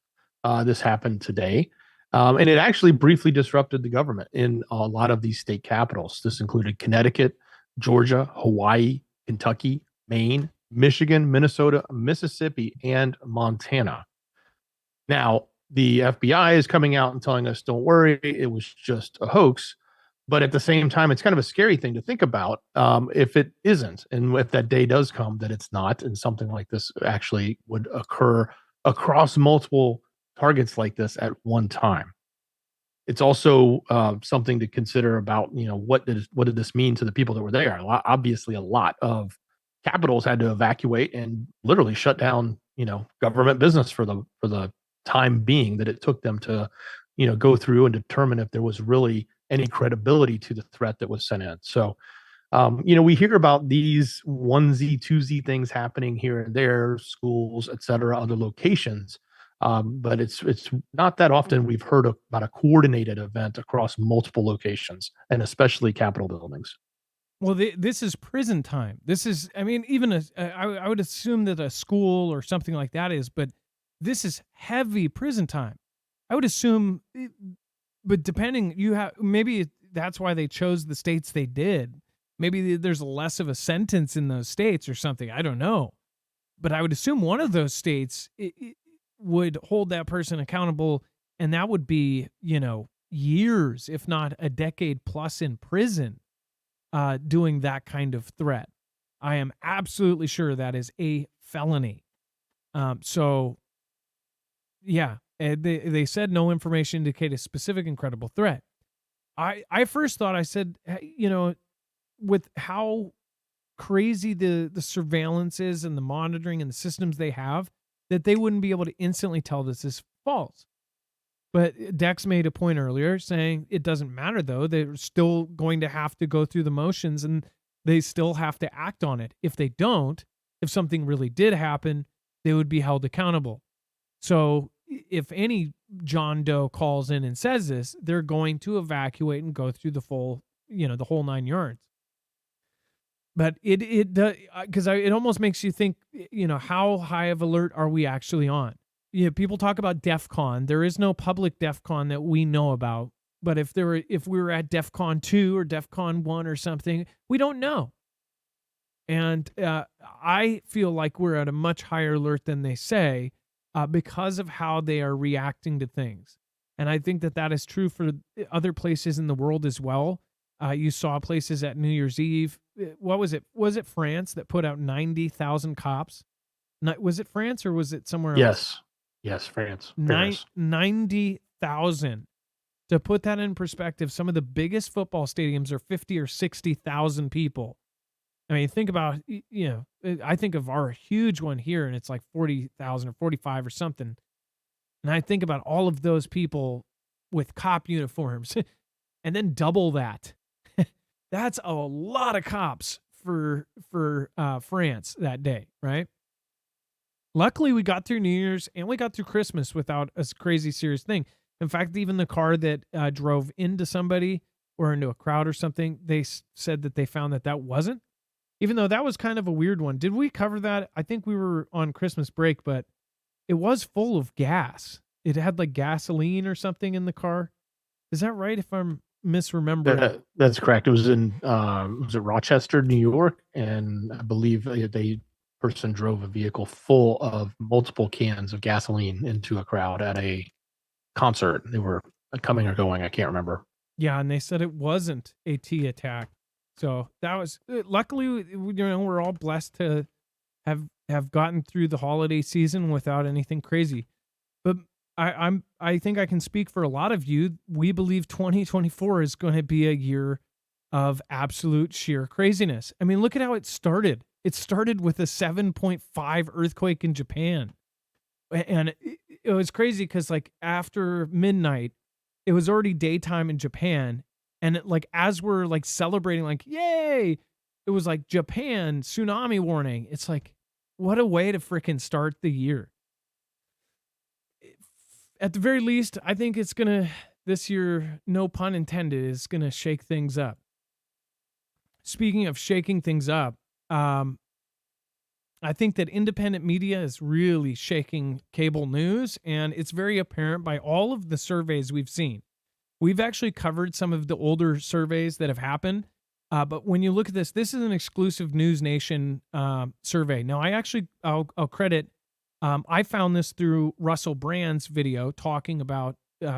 This happened today. And it actually briefly disrupted the government in a lot of these state capitals. This included Connecticut, Georgia, Hawaii, Kentucky, Maine, Michigan, Minnesota, Mississippi, and Montana. Now, the FBI is coming out and telling us, don't worry, it was just a hoax. But at the same time, it's kind of a scary thing to think about if it isn't. And if that day does come that it's not, and something like this actually would occur across multiple targets like this at one time. It's also something to consider about, what did this mean to the people that were there? Obviously, a lot of capitals had to evacuate and literally shut down, government business for the time being that it took them to, go through and determine if there was really any credibility to the threat that was sent in. So, we hear about these onesie, twosie things happening here and there, schools, et cetera, other locations. But it's not that often we've heard about a coordinated event across multiple locations, and especially Capitol buildings. Well, this is prison time. This is, even I would assume that a school or something like that is, but this is heavy prison time. I would assume, but depending, maybe that's why they chose the states they did. Maybe there's less of a sentence in those states or something. I don't know. But I would assume one of those states would hold that person accountable, and that would be, years, if not a decade plus in prison, doing that kind of threat. I am absolutely sure that is a felony. So, yeah, they said no information indicate a specific incredible threat. I first thought, I said, hey, with how crazy the surveillance is and the monitoring and the systems they have, that they wouldn't be able to instantly tell this is false. But Dex made a point earlier saying it doesn't matter, though. They're still going to have to go through the motions and they still have to act on it. If they don't, if something really did happen, they would be held accountable. So if any John Doe calls in and says this, they're going to evacuate and go through the full, the whole 9 yards. But it does, because it almost makes you think, how high of alert are we actually on? People talk about DEF CON. There is no public DEF CON that we know about. But if we were at DEF CON 2 or DEF CON 1 or something, we don't know. And I feel like we're at a much higher alert than they say because of how they are reacting to things. And I think that is true for other places in the world as well. You saw places at New Year's Eve. What was it? Was it France that put out 90,000 cops? Was it France or was it somewhere else? Yes, France. 90,000. To put that in perspective, some of the biggest football stadiums are 50 or 60,000 people. I mean, think about, I think of our huge one here and it's like 40,000 or 45 or something. And I think about all of those people with cop uniforms and then double that. That's a lot of cops for France that day, right? Luckily, we got through New Year's and we got through Christmas without a crazy serious thing. In fact, even the car that drove into somebody or into a crowd or something, they said that they found that wasn't. Even though that was kind of a weird one. Did we cover that? I think we were on Christmas break, but it was full of gas. It had like gasoline or something in the car. Is that right? If I'm misremembering. That's correct. It was in was it Rochester, New York, and I believe the person drove a vehicle full of multiple cans of gasoline into a crowd at a concert. They were coming or going. I can't remember. Yeah, and they said it wasn't a T attack. So that was luckily, we're all blessed to have gotten through the holiday season without anything crazy. But I think I can speak for a lot of you. We believe 2024 is going to be a year of sheer craziness. I mean, look at how it started. It started with a 7.5 earthquake in Japan. And it was crazy because like after midnight, it was already daytime in Japan. And as we're like celebrating, like, yay, it was like Japan tsunami warning. It's like, what a way to freaking start the year. At the very least, I think it's going to, this year, no pun intended, is going to shake things up. Speaking of shaking things up, I think that independent media is really shaking cable news, and it's very apparent by all of the surveys we've seen. We've actually covered some of the older surveys that have happened, but when you look at this is an exclusive News Nation survey. Now, I'll credit, I found this through Russell Brand's video talking about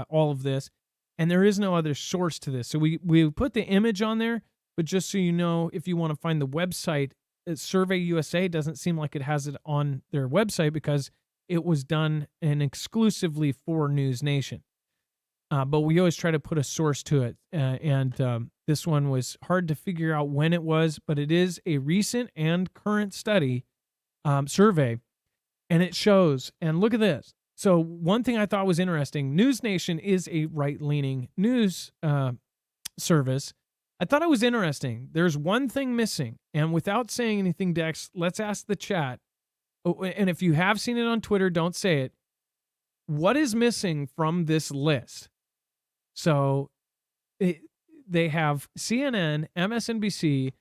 all of this, and there is no other source to this. So we put the image on there, but just so you know, if you want to find the website, Survey USA doesn't seem like it has it on their website because it was done and exclusively for News Nation. But we always try to put a source to it. And this one was hard to figure out when it was, but it is a recent and current study survey. And it shows, and look at this. So one thing I thought was interesting, News Nation is a right-leaning news service. I thought it was interesting. There's one thing missing. And without saying anything, Dex, let's ask the chat. Oh, and if you have seen it on Twitter, don't say it. What is missing from this list? So they have CNN, MSNBC.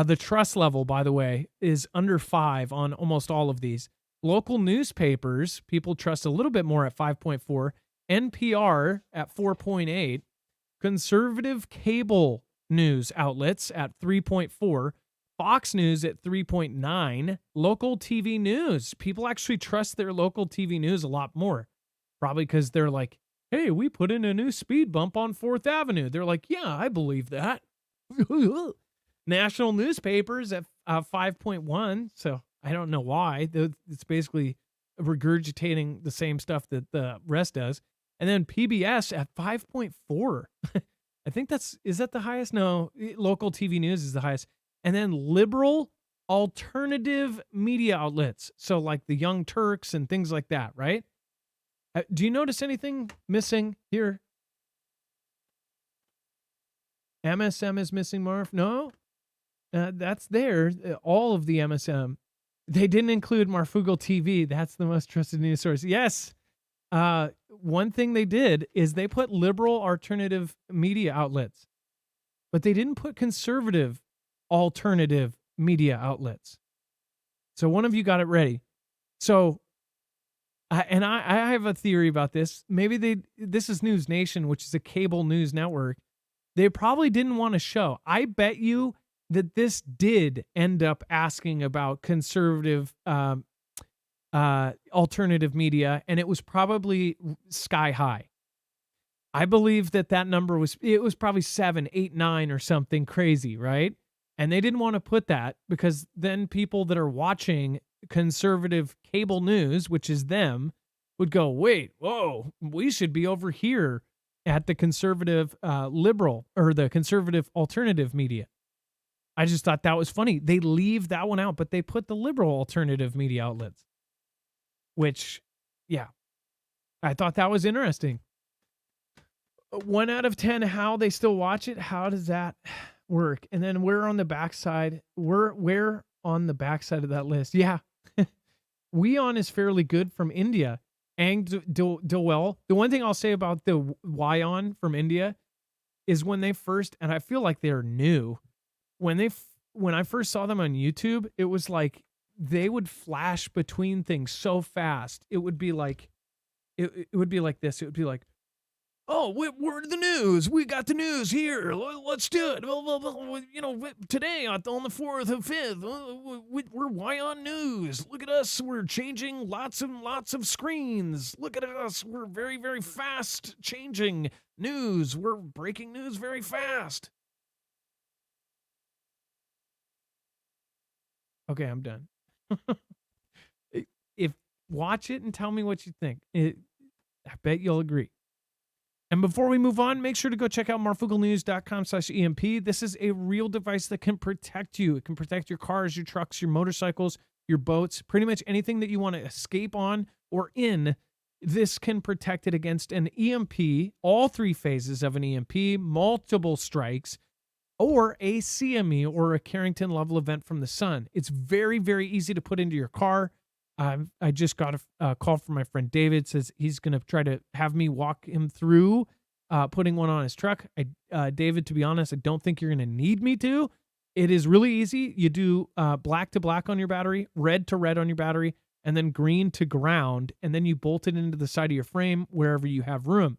The trust level, by the way, is under 5 on almost all of these. Local newspapers, people trust a little bit more at 5.4. NPR at 4.8. Conservative cable news outlets at 3.4. Fox News at 3.9. Local TV news. People actually trust their local TV news a lot more. Probably because they're like hey, we put in a new speed bump on 4th Avenue. They're like, yeah, I believe that. National newspapers at 5.1. So I don't know why. It's basically regurgitating the same stuff that the rest does. And then PBS at 5.4. I think is that the highest? No, local TV news is the highest. And then liberal alternative media outlets. So like the Young Turks and things like that, right? Do you notice anything missing here? MSM is missing, Marv? No? That's there. All of the MSM. They didn't include Marfoogle TV. That's the most trusted news source. Yes. One thing they did is they put liberal alternative media outlets, but they didn't put conservative alternative media outlets. So one of you got it ready. So, and I have a theory about this. Maybe this is News Nation, which is a cable news network. They probably didn't want to show. I bet you that this did end up asking about conservative alternative media, and it was probably sky high. I believe that number was probably 7, 8, 9 or something crazy, right? And they didn't want to put that because then people that are watching conservative cable news, which is them, would go, wait, whoa, we should be over here at the conservative liberal or the conservative alternative media. I just thought that was funny. They leave that one out, but they put the liberal alternative media outlets, which, yeah, I thought that was interesting. 1 out of 10, how they still watch it. How does that work? And then we're on the backside. We're on the backside of that list. Yeah. Weon is fairly good from India. Ang Dowell. The one thing I'll say about the Weon from India is when they first, and I feel like they're new, when I first saw them on YouTube, it was like they would flash between things so fast. It would be like, it would be like this. It would be like, oh, we're the news. We got the news here. Let's do it. You know, today on the 4th and 5th, we're Weon News. Look at us. We're changing lots and lots of screens. Look at us. We're very, very fast changing news. We're breaking news very fast. Okay, I'm done. If watch it and tell me what you think. I bet you'll agree. And before we move on, make sure to go check out marfooglenews.com/EMP. This is a real device that can protect you. It can protect your cars, your trucks, your motorcycles, your boats, pretty much anything that you want to escape on or in. This can protect it against an EMP, all 3 phases of an EMP, multiple strikes, or a CME or a Carrington level event from the sun. It's very, very easy to put into your car. I just got a call from my friend David, says he's going to try to have me walk him through putting one on his truck. David, to be honest, I don't think you're going to need me to. It is really easy. You do black to black on your battery, red to red on your battery, and then green to ground, and then you bolt it into the side of your frame wherever you have room.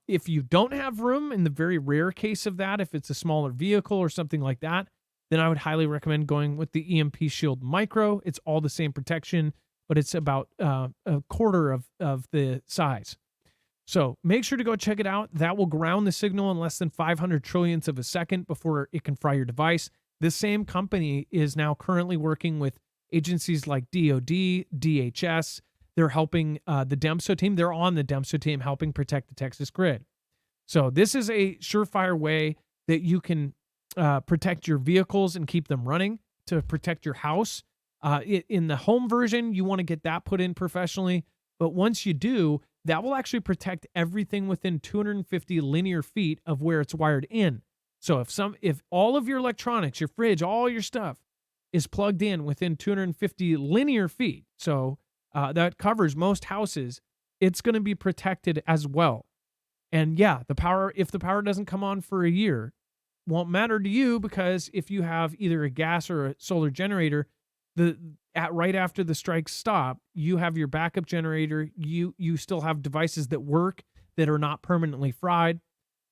If you don't have room, in the very rare case of that, if it's a smaller vehicle or something like that, then I would highly recommend going with the EMP Shield Micro. It's all the same protection, but it's about a quarter of the size. So make sure to go check it out. That will ground the signal in less than 500 trillionths of a second before it can fry your device. This same company is now currently working with agencies like DOD, DHS. They're helping the DEMSO team. They're on the DEMSO team helping protect the Texas grid. So this is a surefire way that you can protect your vehicles and keep them running, to protect your house. In the home version, you want to get that put in professionally. But once you do, that will actually protect everything within 250 linear feet of where it's wired in. So if all of your electronics, your fridge, all your stuff is plugged in within 250 linear feet, so that covers most houses, it's going to be protected as well. And yeah, if the power doesn't come on for a year, won't matter to you, because if you have either a gas or a solar generator, right after the strikes stop, you have your backup generator. You still have devices that work, that are not permanently fried.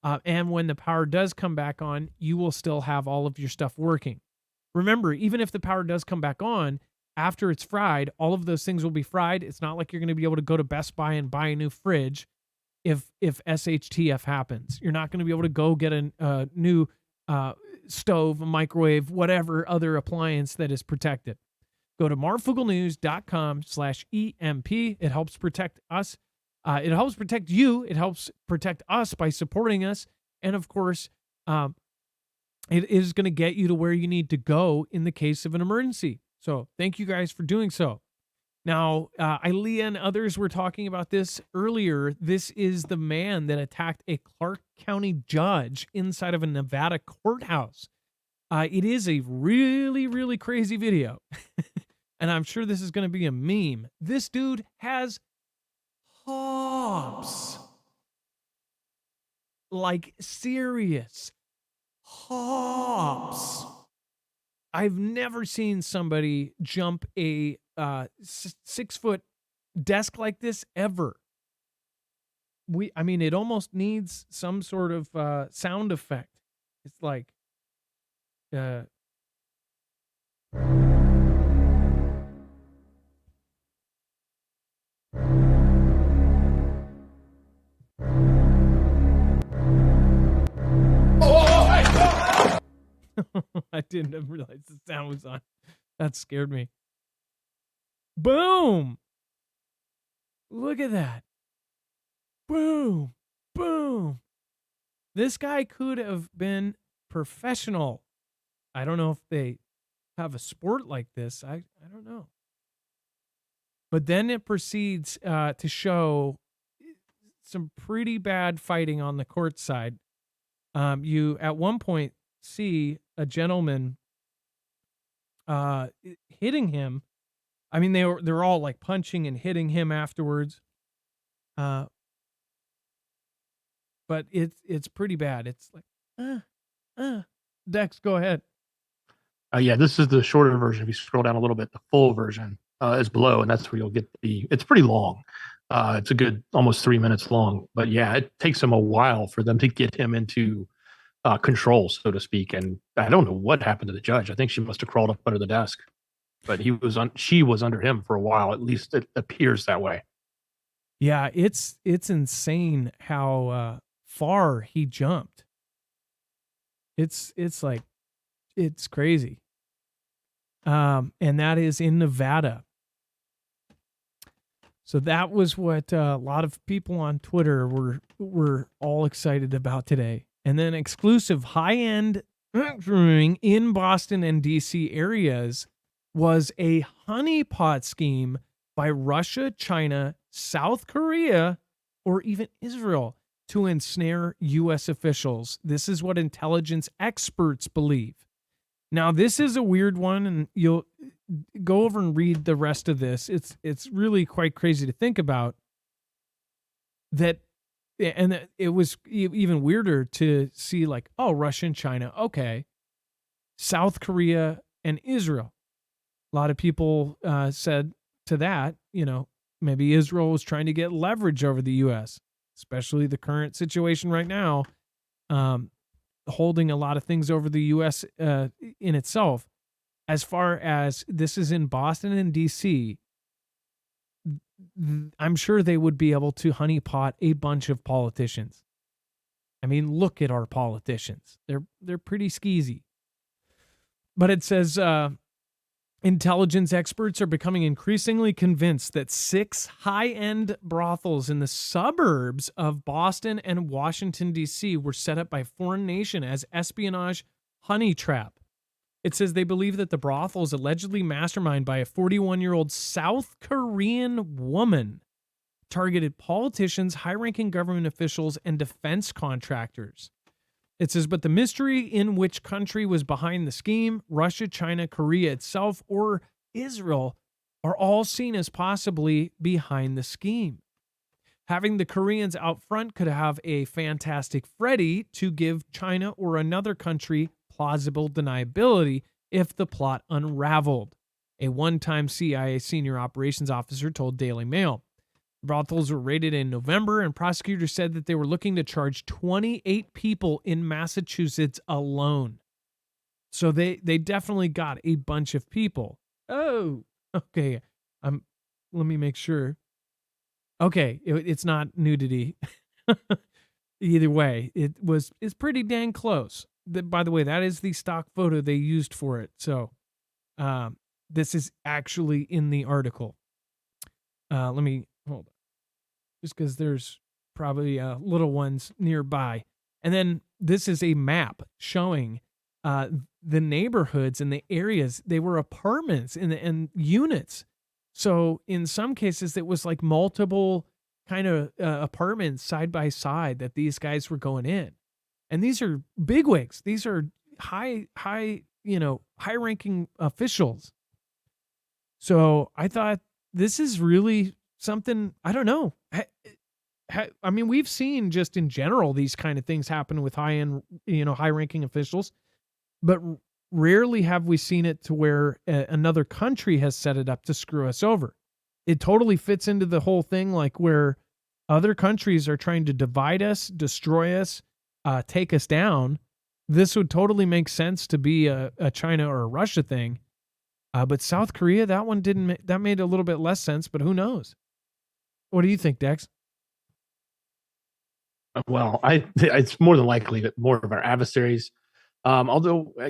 And when the power does come back on, you will still have all of your stuff working. Remember, even if the power does come back on, after it's fried, all of those things will be fried. It's not like you're going to be able to go to Best Buy and buy a new fridge. if SHTF happens. You're not going to be able to go get a new stove, a microwave, whatever other appliance that is protected. Go to marfooglenews.com/EMP. It helps protect us. It helps protect you. It helps protect us by supporting us. And of course, it is going to get you to where you need to go in the case of an emergency. So thank you guys for doing so. Now, Ilea and others were talking about this earlier. This is the man that attacked a Clark County judge inside of a Nevada courthouse. It is a really, really crazy video. And I'm sure this is going to be a meme. This dude has hops. Like serious hops. I've never seen somebody jump a 6-foot desk like this ever. I mean, it almost needs some sort of sound effect. It's like, I didn't realize the sound was on. That scared me. Boom! Look at that. Boom! Boom! This guy could have been professional. I don't know if they have a sport like this. I don't know. But then it proceeds to show some pretty bad fighting on the court side. You, at one point, see a gentleman hitting him. I mean, they're all like punching and hitting him afterwards. But it's pretty bad. It's like, Dex, go ahead. Yeah, this is the shorter version. If you scroll down a little bit, the full version is below, and that's where you'll get it's pretty long. It's a good almost 3 minutes long. But yeah, it takes them a while for them to get him into control, so to speak. And I don't know what happened to the judge. I think she must have crawled up under the desk. But she was under him for a while. At least it appears that way. Yeah, it's insane how far he jumped. It's like, it's crazy. And that is in Nevada. So that was what a lot of people on Twitter were all excited about today. And then exclusive high-end in Boston and DC areas was a honeypot scheme by Russia, China, South Korea, or even Israel to ensnare U.S. officials. This is what intelligence experts believe. Now, this is a weird one, and you'll go over and read the rest of this. It's really quite crazy to think about that. And it was even weirder to see, like, oh, Russia and China, okay. South Korea and Israel. A lot of people said to that, maybe Israel was trying to get leverage over the U.S., especially the current situation right now, holding a lot of things over the U.S. In itself. As far as this is in Boston and D.C., I'm sure they would be able to honeypot a bunch of politicians. I mean, look at our politicians. They're pretty skeezy. But it says intelligence experts are becoming increasingly convinced that 6 high-end brothels in the suburbs of Boston and Washington, D.C. were set up by a foreign nation as espionage honey trap. It says they believe that the brothel is allegedly masterminded by a 41-year-old South Korean woman, targeted politicians, high-ranking government officials, and defense contractors. It says, but the mystery in which country was behind the scheme, Russia, China, Korea itself, or Israel, are all seen as possibly behind the scheme. Having the Koreans out front could have a fantastic Freddy to give China or another country plausible deniability if the plot unraveled, a one-time CIA senior operations officer told Daily Mail. Brothels were raided in November, and prosecutors said that they were looking to charge 28 people in Massachusetts alone. So they definitely got a bunch of people. Oh, okay. Let me make sure. Okay, it's not nudity. Either way, it's pretty dang close. By the way, that is the stock photo they used for it. So this is actually in the article. Let me hold on. Just because there's probably little ones nearby. And then this is a map showing the neighborhoods and the areas. They were apartments and units. So in some cases, it was like multiple kind of apartments side by side that these guys were going in. And these are bigwigs. These are high-ranking officials. So I thought this is really something, I don't know. I mean, we've seen just in general these kind of things happen with high-ranking officials, but rarely have we seen it to where another country has set it up to screw us over. It totally fits into the whole thing, like where other countries are trying to divide us, destroy us, take us down. This would totally make sense to be a China or a Russia thing. But South Korea, that one didn't. That made a little bit less sense, but who knows? What do you think, Dex? Well, it's more than likely that more of our adversaries. Although I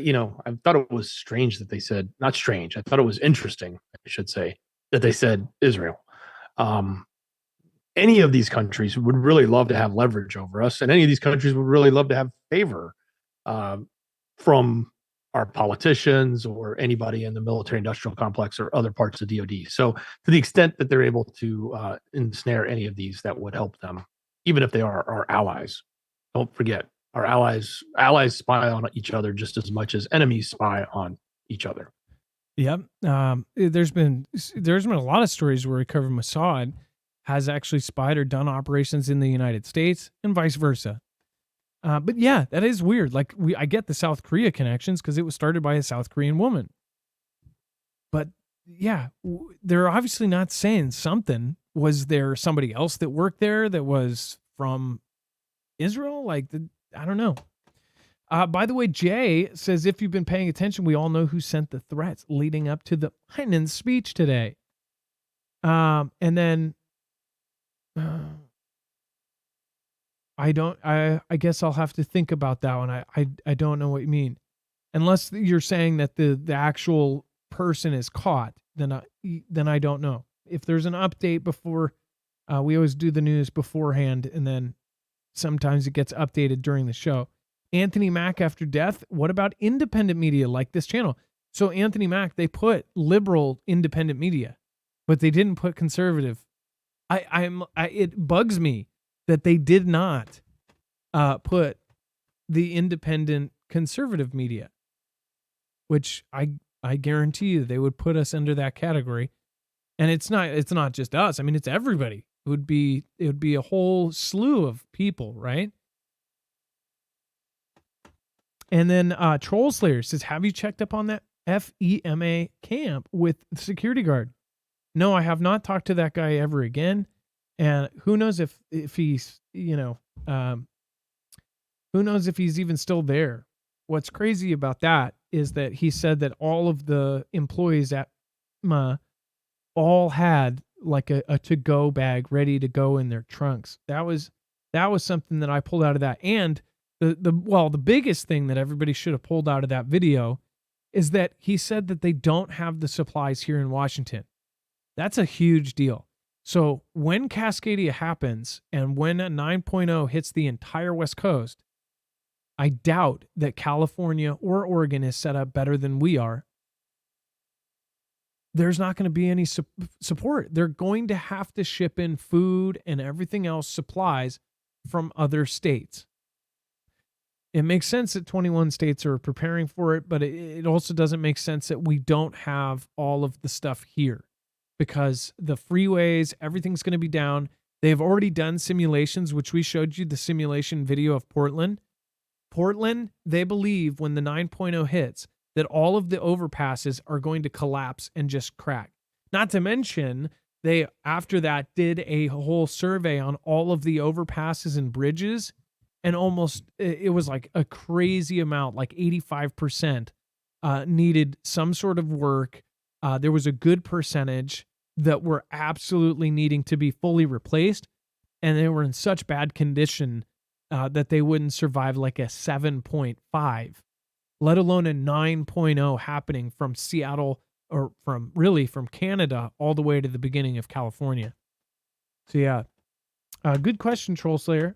thought it was strange that they said, not strange. I thought it was interesting, I should say, that they said Israel. Any of these countries would really love to have leverage over us, and any of these countries would really love to have favor from our politicians or anybody in the military-industrial complex or other parts of DoD. So, to the extent that they're able to ensnare any of these, that would help them, even if they are our allies. Don't forget, our allies spy on each other just as much as enemies spy on each other. Yep. There's been a lot of stories where we cover Mossad has actually spied or done operations in the United States and vice versa. But yeah, that is weird. Like I get the South Korea connections because it was started by a South Korean woman. But yeah, they're obviously not saying something. Was there somebody else that worked there that was from Israel? I don't know. By the way, Jay says, if you've been paying attention, we all know who sent the threats leading up to the Biden's speech today. And then I guess I'll have to think about that one. I don't know what you mean. Unless you're saying that the actual person is caught, then I don't know. If there's an update before, we always do the news beforehand, and then sometimes it gets updated during the show. Anthony Mack after death. What about independent media like this channel? So Anthony Mack, they put liberal independent media, but they didn't put conservative. It bugs me that they did not put the independent conservative media, which I guarantee you they would put us under that category. And it's not just us. I mean, it's everybody. It would be a whole slew of people, right? And then Troll Slayer says, have you checked up on that FEMA camp with the security guard? No, I have not talked to that guy ever again. And who knows if he's, who knows if he's even still there. What's crazy about that is that he said that all of the employees at FEMA all had like a to-go bag ready to go in their trunks. That was something that I pulled out of that. And the biggest thing that everybody should have pulled out of that video is that he said that they don't have the supplies here in Washington. That's a huge deal. So when Cascadia happens and when a 9.0 hits the entire West Coast, I doubt that California or Oregon is set up better than we are. There's not going to be any support. They're going to have to ship in food and everything else, supplies from other states. It makes sense that 21 states are preparing for it, but it also doesn't make sense that we don't have all of the stuff here because the freeways, everything's going to be down. They've already done simulations, which we showed you the simulation video of Portland. Portland, they believe when the 9.0 hits that all of the overpasses are going to collapse and just crack. Not to mention, they, after that, did a whole survey on all of the overpasses and bridges, and it was like a crazy amount, like 85% needed some sort of work. There was a good percentage that were absolutely needing to be fully replaced. and they were in such bad condition that they wouldn't survive like a 7.5, let alone a 9.0 happening from Seattle, or from Canada all the way to the beginning of California. So yeah, good question, Troll Slayer.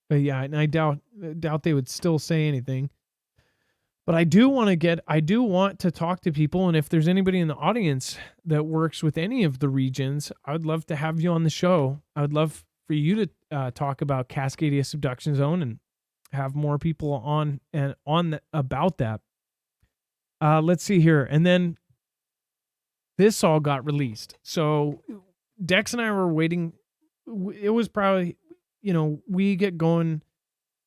But yeah, and I doubt they would still say anything. But I do want to talk to people, and if there's anybody in the audience that works with any of the regions, I'd love to have you on the show. I would love for you to talk about Cascadia Subduction Zone and have more people on about that. Let's see here, and then this all got released. So Dex and I were waiting. It was probably, we get going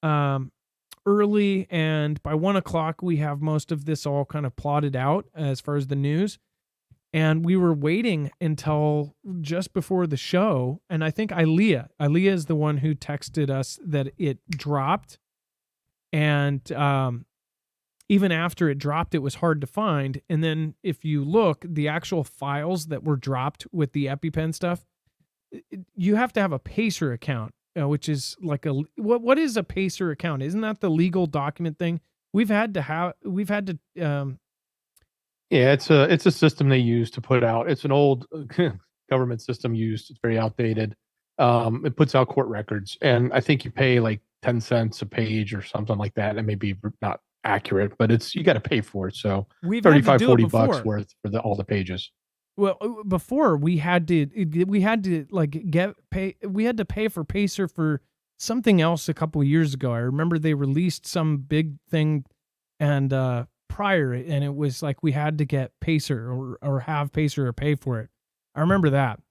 early, and by 1:00 we have most of this all kind of plotted out as far as the news. And we were waiting until just before the show, and I think Ilea is the one who texted us that it dropped, and even after it dropped, it was hard to find. And then if you look, the actual files that were dropped with the EpiPen stuff, you have to have a Pacer account, which is like what is a Pacer account? Isn't that the legal document thing? Yeah, it's a system they use to put out. It's an old government system used. It's very outdated. It puts out court records, and I think you pay like 10 cents a page or something like that. It may be not accurate, but you got to pay for it. So we've 35, 40 bucks worth for all the pages. Well, before we had to pay for Pacer for something else a couple of years ago. I remember they released some big thing and prior, and it was like we had to get Pacer or have Pacer or pay for it. I remember that.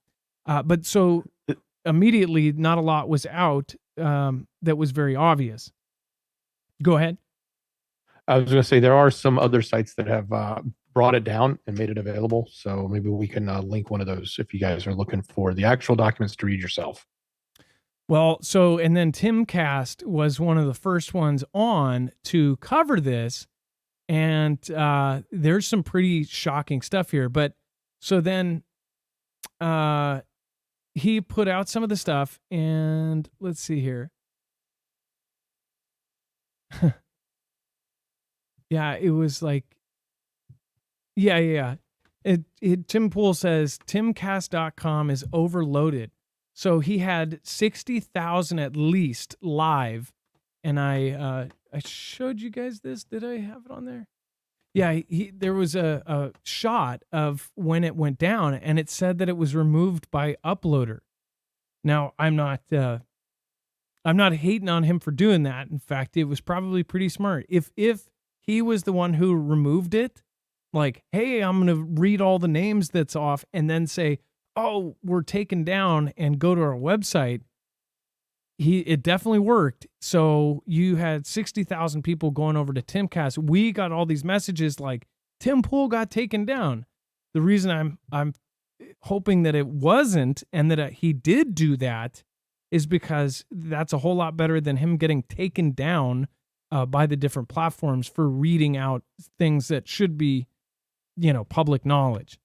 But so immediately, not a lot was out that was very obvious. Go ahead. I was going to say there are some other sites that have brought it down and made it available. So maybe we can link one of those if you guys are looking for the actual documents to read yourself. Well, so, and then Timcast was one of the first ones on to cover this. And there's some pretty shocking stuff here. But so then he put out some of the stuff, and let's see here. Yeah, it was like, yeah. Tim Pool says timcast.com is overloaded. So he had 60,000 at least live. And I showed you guys this. Did I have it on there? Yeah, there was a shot of when it went down, and it said that it was removed by Uploader. Now, I'm not hating on him for doing that. In fact, it was probably pretty smart. If he was the one who removed it, like, hey, I'm going to read all the names that's off and then say, oh, we're taken down, and go to our website, it definitely worked. So you had 60,000 people going over to Timcast. We got all these messages like Tim Pool got taken down. The reason I'm hoping that it wasn't, and that he did do that, is because that's a whole lot better than him getting taken down by the different platforms for reading out things that should be, public knowledge.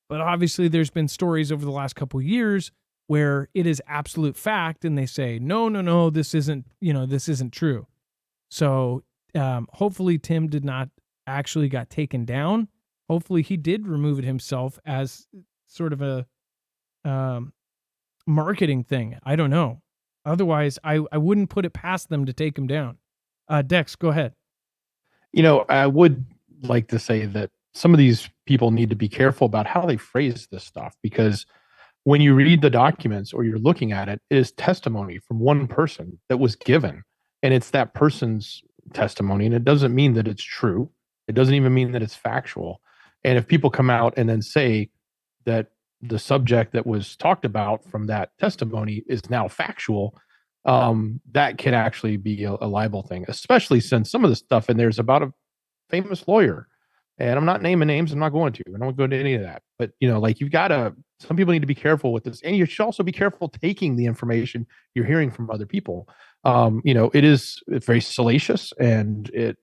But obviously there's been stories over the last couple of years where it is absolute fact, and they say, no, this isn't true. So hopefully Tim did not actually got taken down. Hopefully he did remove it himself as sort of a marketing thing. I don't know. Otherwise, I wouldn't put it past them to take him down. Dex, go ahead. I would like to say that some of these people need to be careful about how they phrase this stuff, because when you read the documents or you're looking at it, it is testimony from one person that was given, and it's that person's testimony, and it doesn't mean that it's true. It doesn't even mean that it's factual. And if people come out and then say that the subject that was talked about from that testimony is now factual, that can actually be a libel thing, especially since some of the stuff in there is about a famous lawyer. And I'm not naming names. I'm not going to. I don't go into any of that. But, you've got to, some people need to be careful with this. And you should also be careful taking the information you're hearing from other people. It's very salacious. And at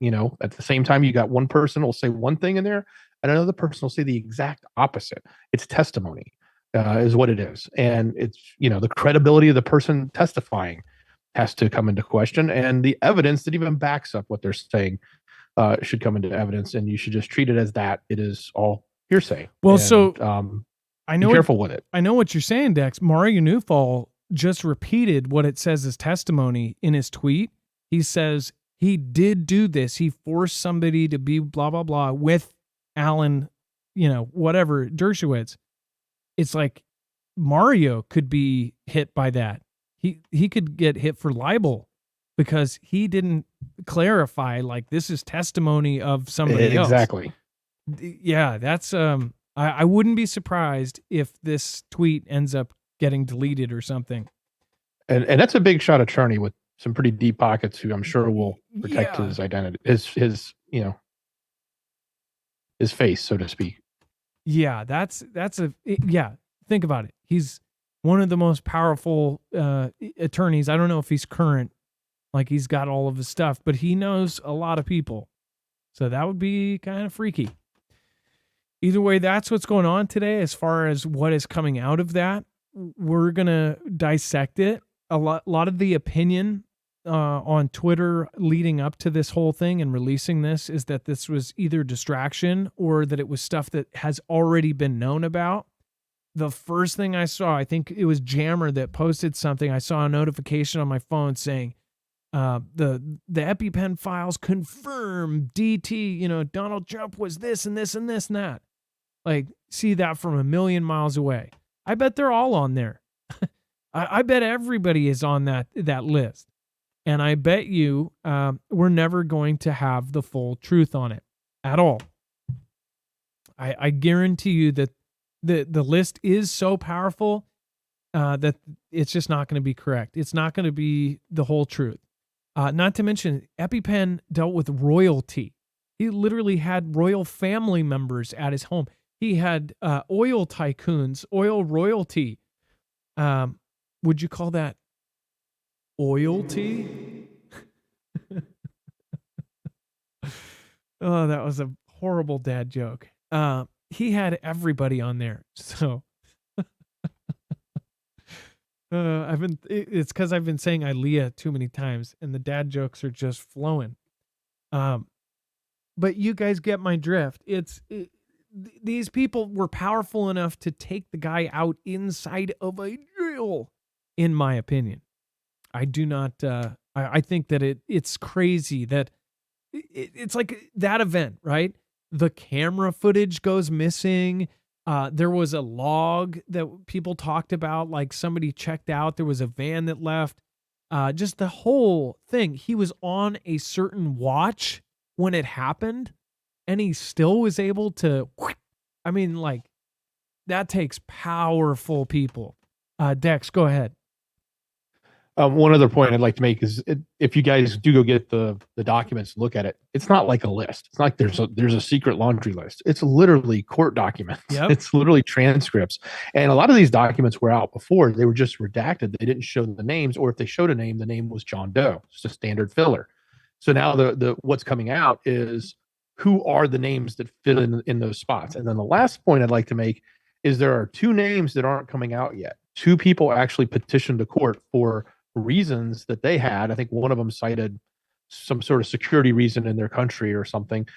the same time, you got one person will say one thing in there, and another person will say the exact opposite. It's testimony. is what it is. And it's, the credibility of the person testifying has to come into question, and the evidence that even backs up what they're saying should come into evidence, and you should just treat it as that. It is all hearsay. Well, and, so I know be careful with it. I know what you're saying, Dex. Mario Newfall just repeated what it says as testimony in his tweet. He says he did do this. He forced somebody to be blah, blah, blah with Alan, whatever, Dershowitz. It's like Mario could be hit by that. He could get hit for libel because he didn't clarify, like, this is testimony of somebody else. Exactly. Yeah, that's I wouldn't be surprised if this tweet ends up getting deleted or something. And that's a big shot attorney with some pretty deep pockets who I'm sure will protect his identity, his face, so to speak. Yeah, think about it. He's one of the most powerful attorneys. I don't know if he's current, like he's got all of his stuff, but he knows a lot of people. So that would be kind of freaky. Either way, that's what's going on today as far as what is coming out of that. We're going to dissect it. A lot of the opinion on Twitter leading up to this whole thing and releasing this is that this was either distraction or that it was stuff that has already been known about. The first thing I saw, I think it was Jammer that posted something. I saw a notification on my phone saying, the EpiPen files confirm DT, Donald Trump was this and this and this and that. Like, see that from a million miles away. I bet they're all on there. I bet everybody is on that list. And I bet you we're never going to have the full truth on it at all. I guarantee you that the list is so powerful that it's just not going to be correct. It's not going to be the whole truth. Not to mention, EpiPen dealt with royalty. He literally had royal family members at his home. He had oil tycoons, oil royalty. Would you call that oilty? Oh, that was a horrible dad joke. He had everybody on there. So it's because I've been saying Ilea too many times and the dad jokes are just flowing. But you guys get my drift. These people were powerful enough to take the guy out inside of a jail, in my opinion. I do not, I think that it's crazy that it's like that event, right? The camera footage goes missing. There was a log that people talked about, like somebody checked out. There was a van that left. Just the whole thing. He was on a certain watch when it happened, and he still was able to, I mean, like, that takes powerful people. Dex, go ahead. One other point I'd like to make is if you guys do go get the documents, look at it. It's not like a list. It's not like there's a secret laundry list. It's literally court documents. Yep. It's literally transcripts. And a lot of these documents were out before. They were just redacted. They didn't show the names, or if they showed a name, the name was John Doe. It's a standard filler. So now the what's coming out is who are the names that fit in those spots. And then the last point I'd like to make is there are two names that aren't coming out yet. Two people actually petitioned the court for reasons that they had. I think one of them cited some sort of security reason in their country or something,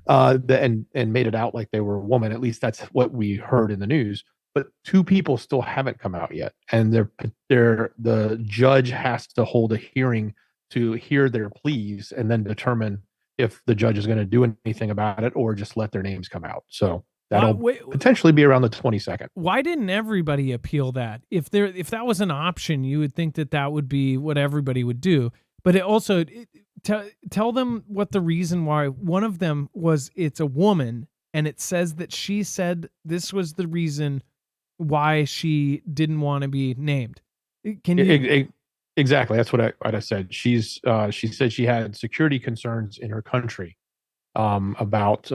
and made it out like they were a woman. At least that's what we heard in the news. But two people still haven't come out yet, and the judge has to hold a hearing to hear their pleas and then determine if the judge is going to do anything about it or just let their names come out. So that'll potentially be around the 22nd. Why didn't everybody appeal that? If that was an option, you would think that would be what everybody would do. But it also tell them what the reason why. One of them was it's a woman, and it says that she said this was the reason why she didn't want to be named. Can you? Exactly. That's what I said. She said she had security concerns in her country about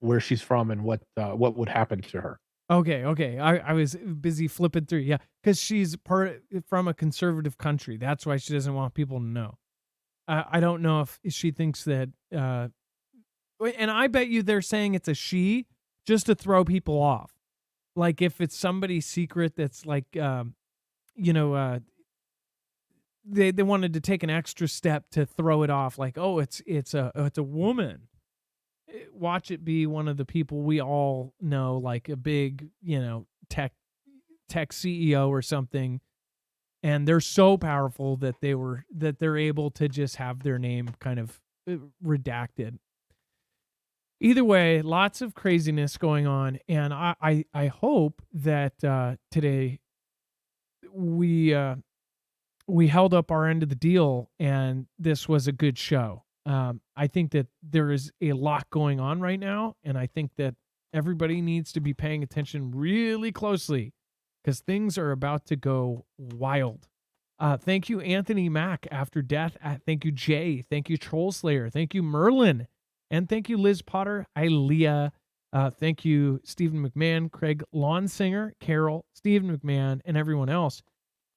where she's from and what would happen to her. Okay. I was busy flipping through. Yeah, because she's from a conservative country. That's why she doesn't want people to know. I don't know if she thinks that. And I bet you they're saying it's a she just to throw people off. like if it's somebody's secret that's like, they wanted to take an extra step to throw it off, like, oh, it's a woman. Watch it be one of the people we all know, like a big, tech CEO or something, and they're so powerful that they're able to just have their name kind of redacted. Either way, lots of craziness going on, and I hope that today we held up our end of the deal, and this was a good show. I think that there is a lot going on right now, and I think that everybody needs to be paying attention really closely because things are about to go wild. Thank you, Anthony Mack, After Death. Thank you, Jay. Thank you, Troll Slayer. Thank you, Merlin. And thank you, Liz Potter, Ilea. Thank you, Stephen McMahon, Craig Lawnsinger, Carol, Stephen McMahon, and everyone else.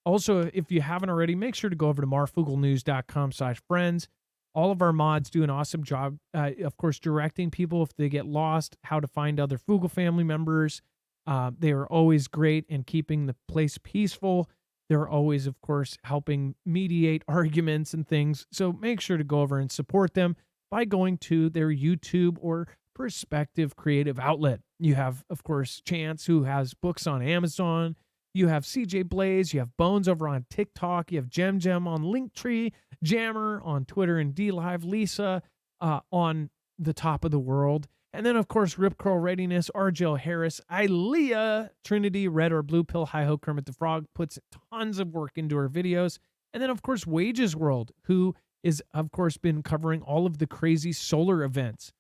Also, if you haven't already, make sure to go over to marfooglenews.com/friends. All of our mods do an awesome job, of course, directing people if they get lost, how to find other Foogle family members. They are always great in keeping the place peaceful. They're always, of course, helping mediate arguments and things. So make sure to go over and support them by going to their YouTube or Perspective creative outlet. You have, of course, Chance, who has books on Amazon. You have CJ Blaze. You have Bones over on TikTok. You have Gem on Linktree. Jammer on Twitter and DLive. Lisa on the Top of the World. And then, of course, Rip Curl Readiness, RJL Harris, Ilea, Trinity, Red or Blue Pill, Hi-Ho, Kermit the Frog, puts tons of work into her videos. And then, of course, Wages World, who is, of course, been covering all of the crazy solar events.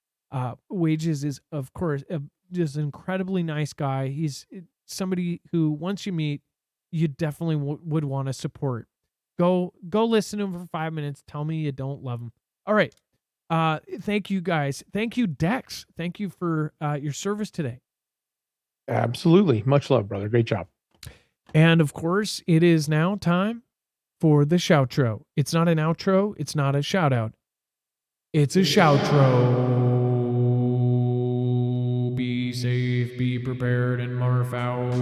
Wages is, of course, just an incredibly nice guy. He's somebody who, once you meet, you definitely would want to support. Go listen to him for 5 minutes. Tell me you don't love him. All right. Thank you, guys. Thank you, Dex. Thank you for your service today. Absolutely. Much love, brother. Great job. And, of course, it is now time for the shoutro. It's not an outro. It's not a shout-out. It's a shoutro. Be safe, be prepared, and marf out.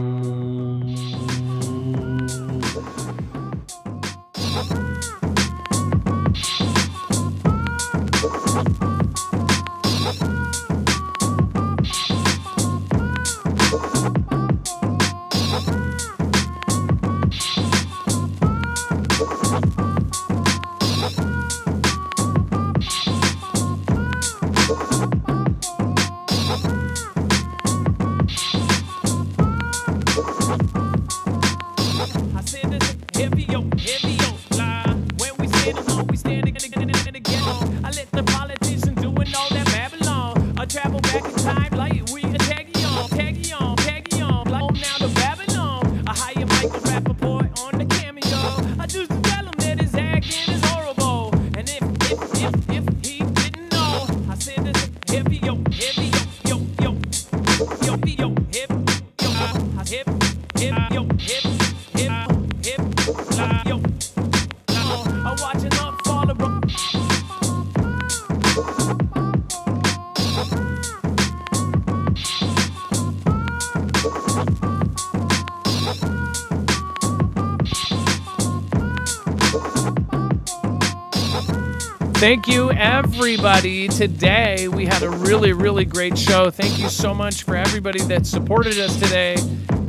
Thank you, everybody. Today, we had a really, really great show. Thank you so much for everybody that supported us today.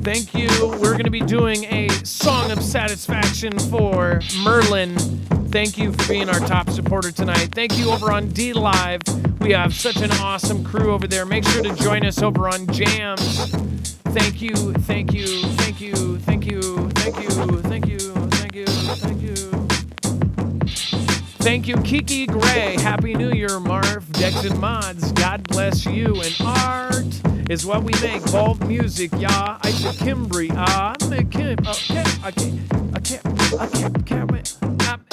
Thank you. We're going to be doing a Song of Satisfaction for Merlin. Thank you for being our top supporter tonight. Thank you over on DLive. We have such an awesome crew over there. Make sure to join us over on Jams. Thank you, thank you, thank you, thank you, thank you, thank you, thank you, thank you. Thank you, Kiki Gray. Happy New Year, Marv, Dex and Mods. God bless you. And art is what we make. Bold music, yeah. I said Kimbry.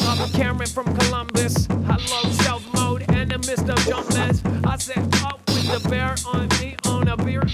I'm Cameron from Columbus. Hello, Self Mode and the Mr. Jumbless. I said, up with the bear on me on a beer.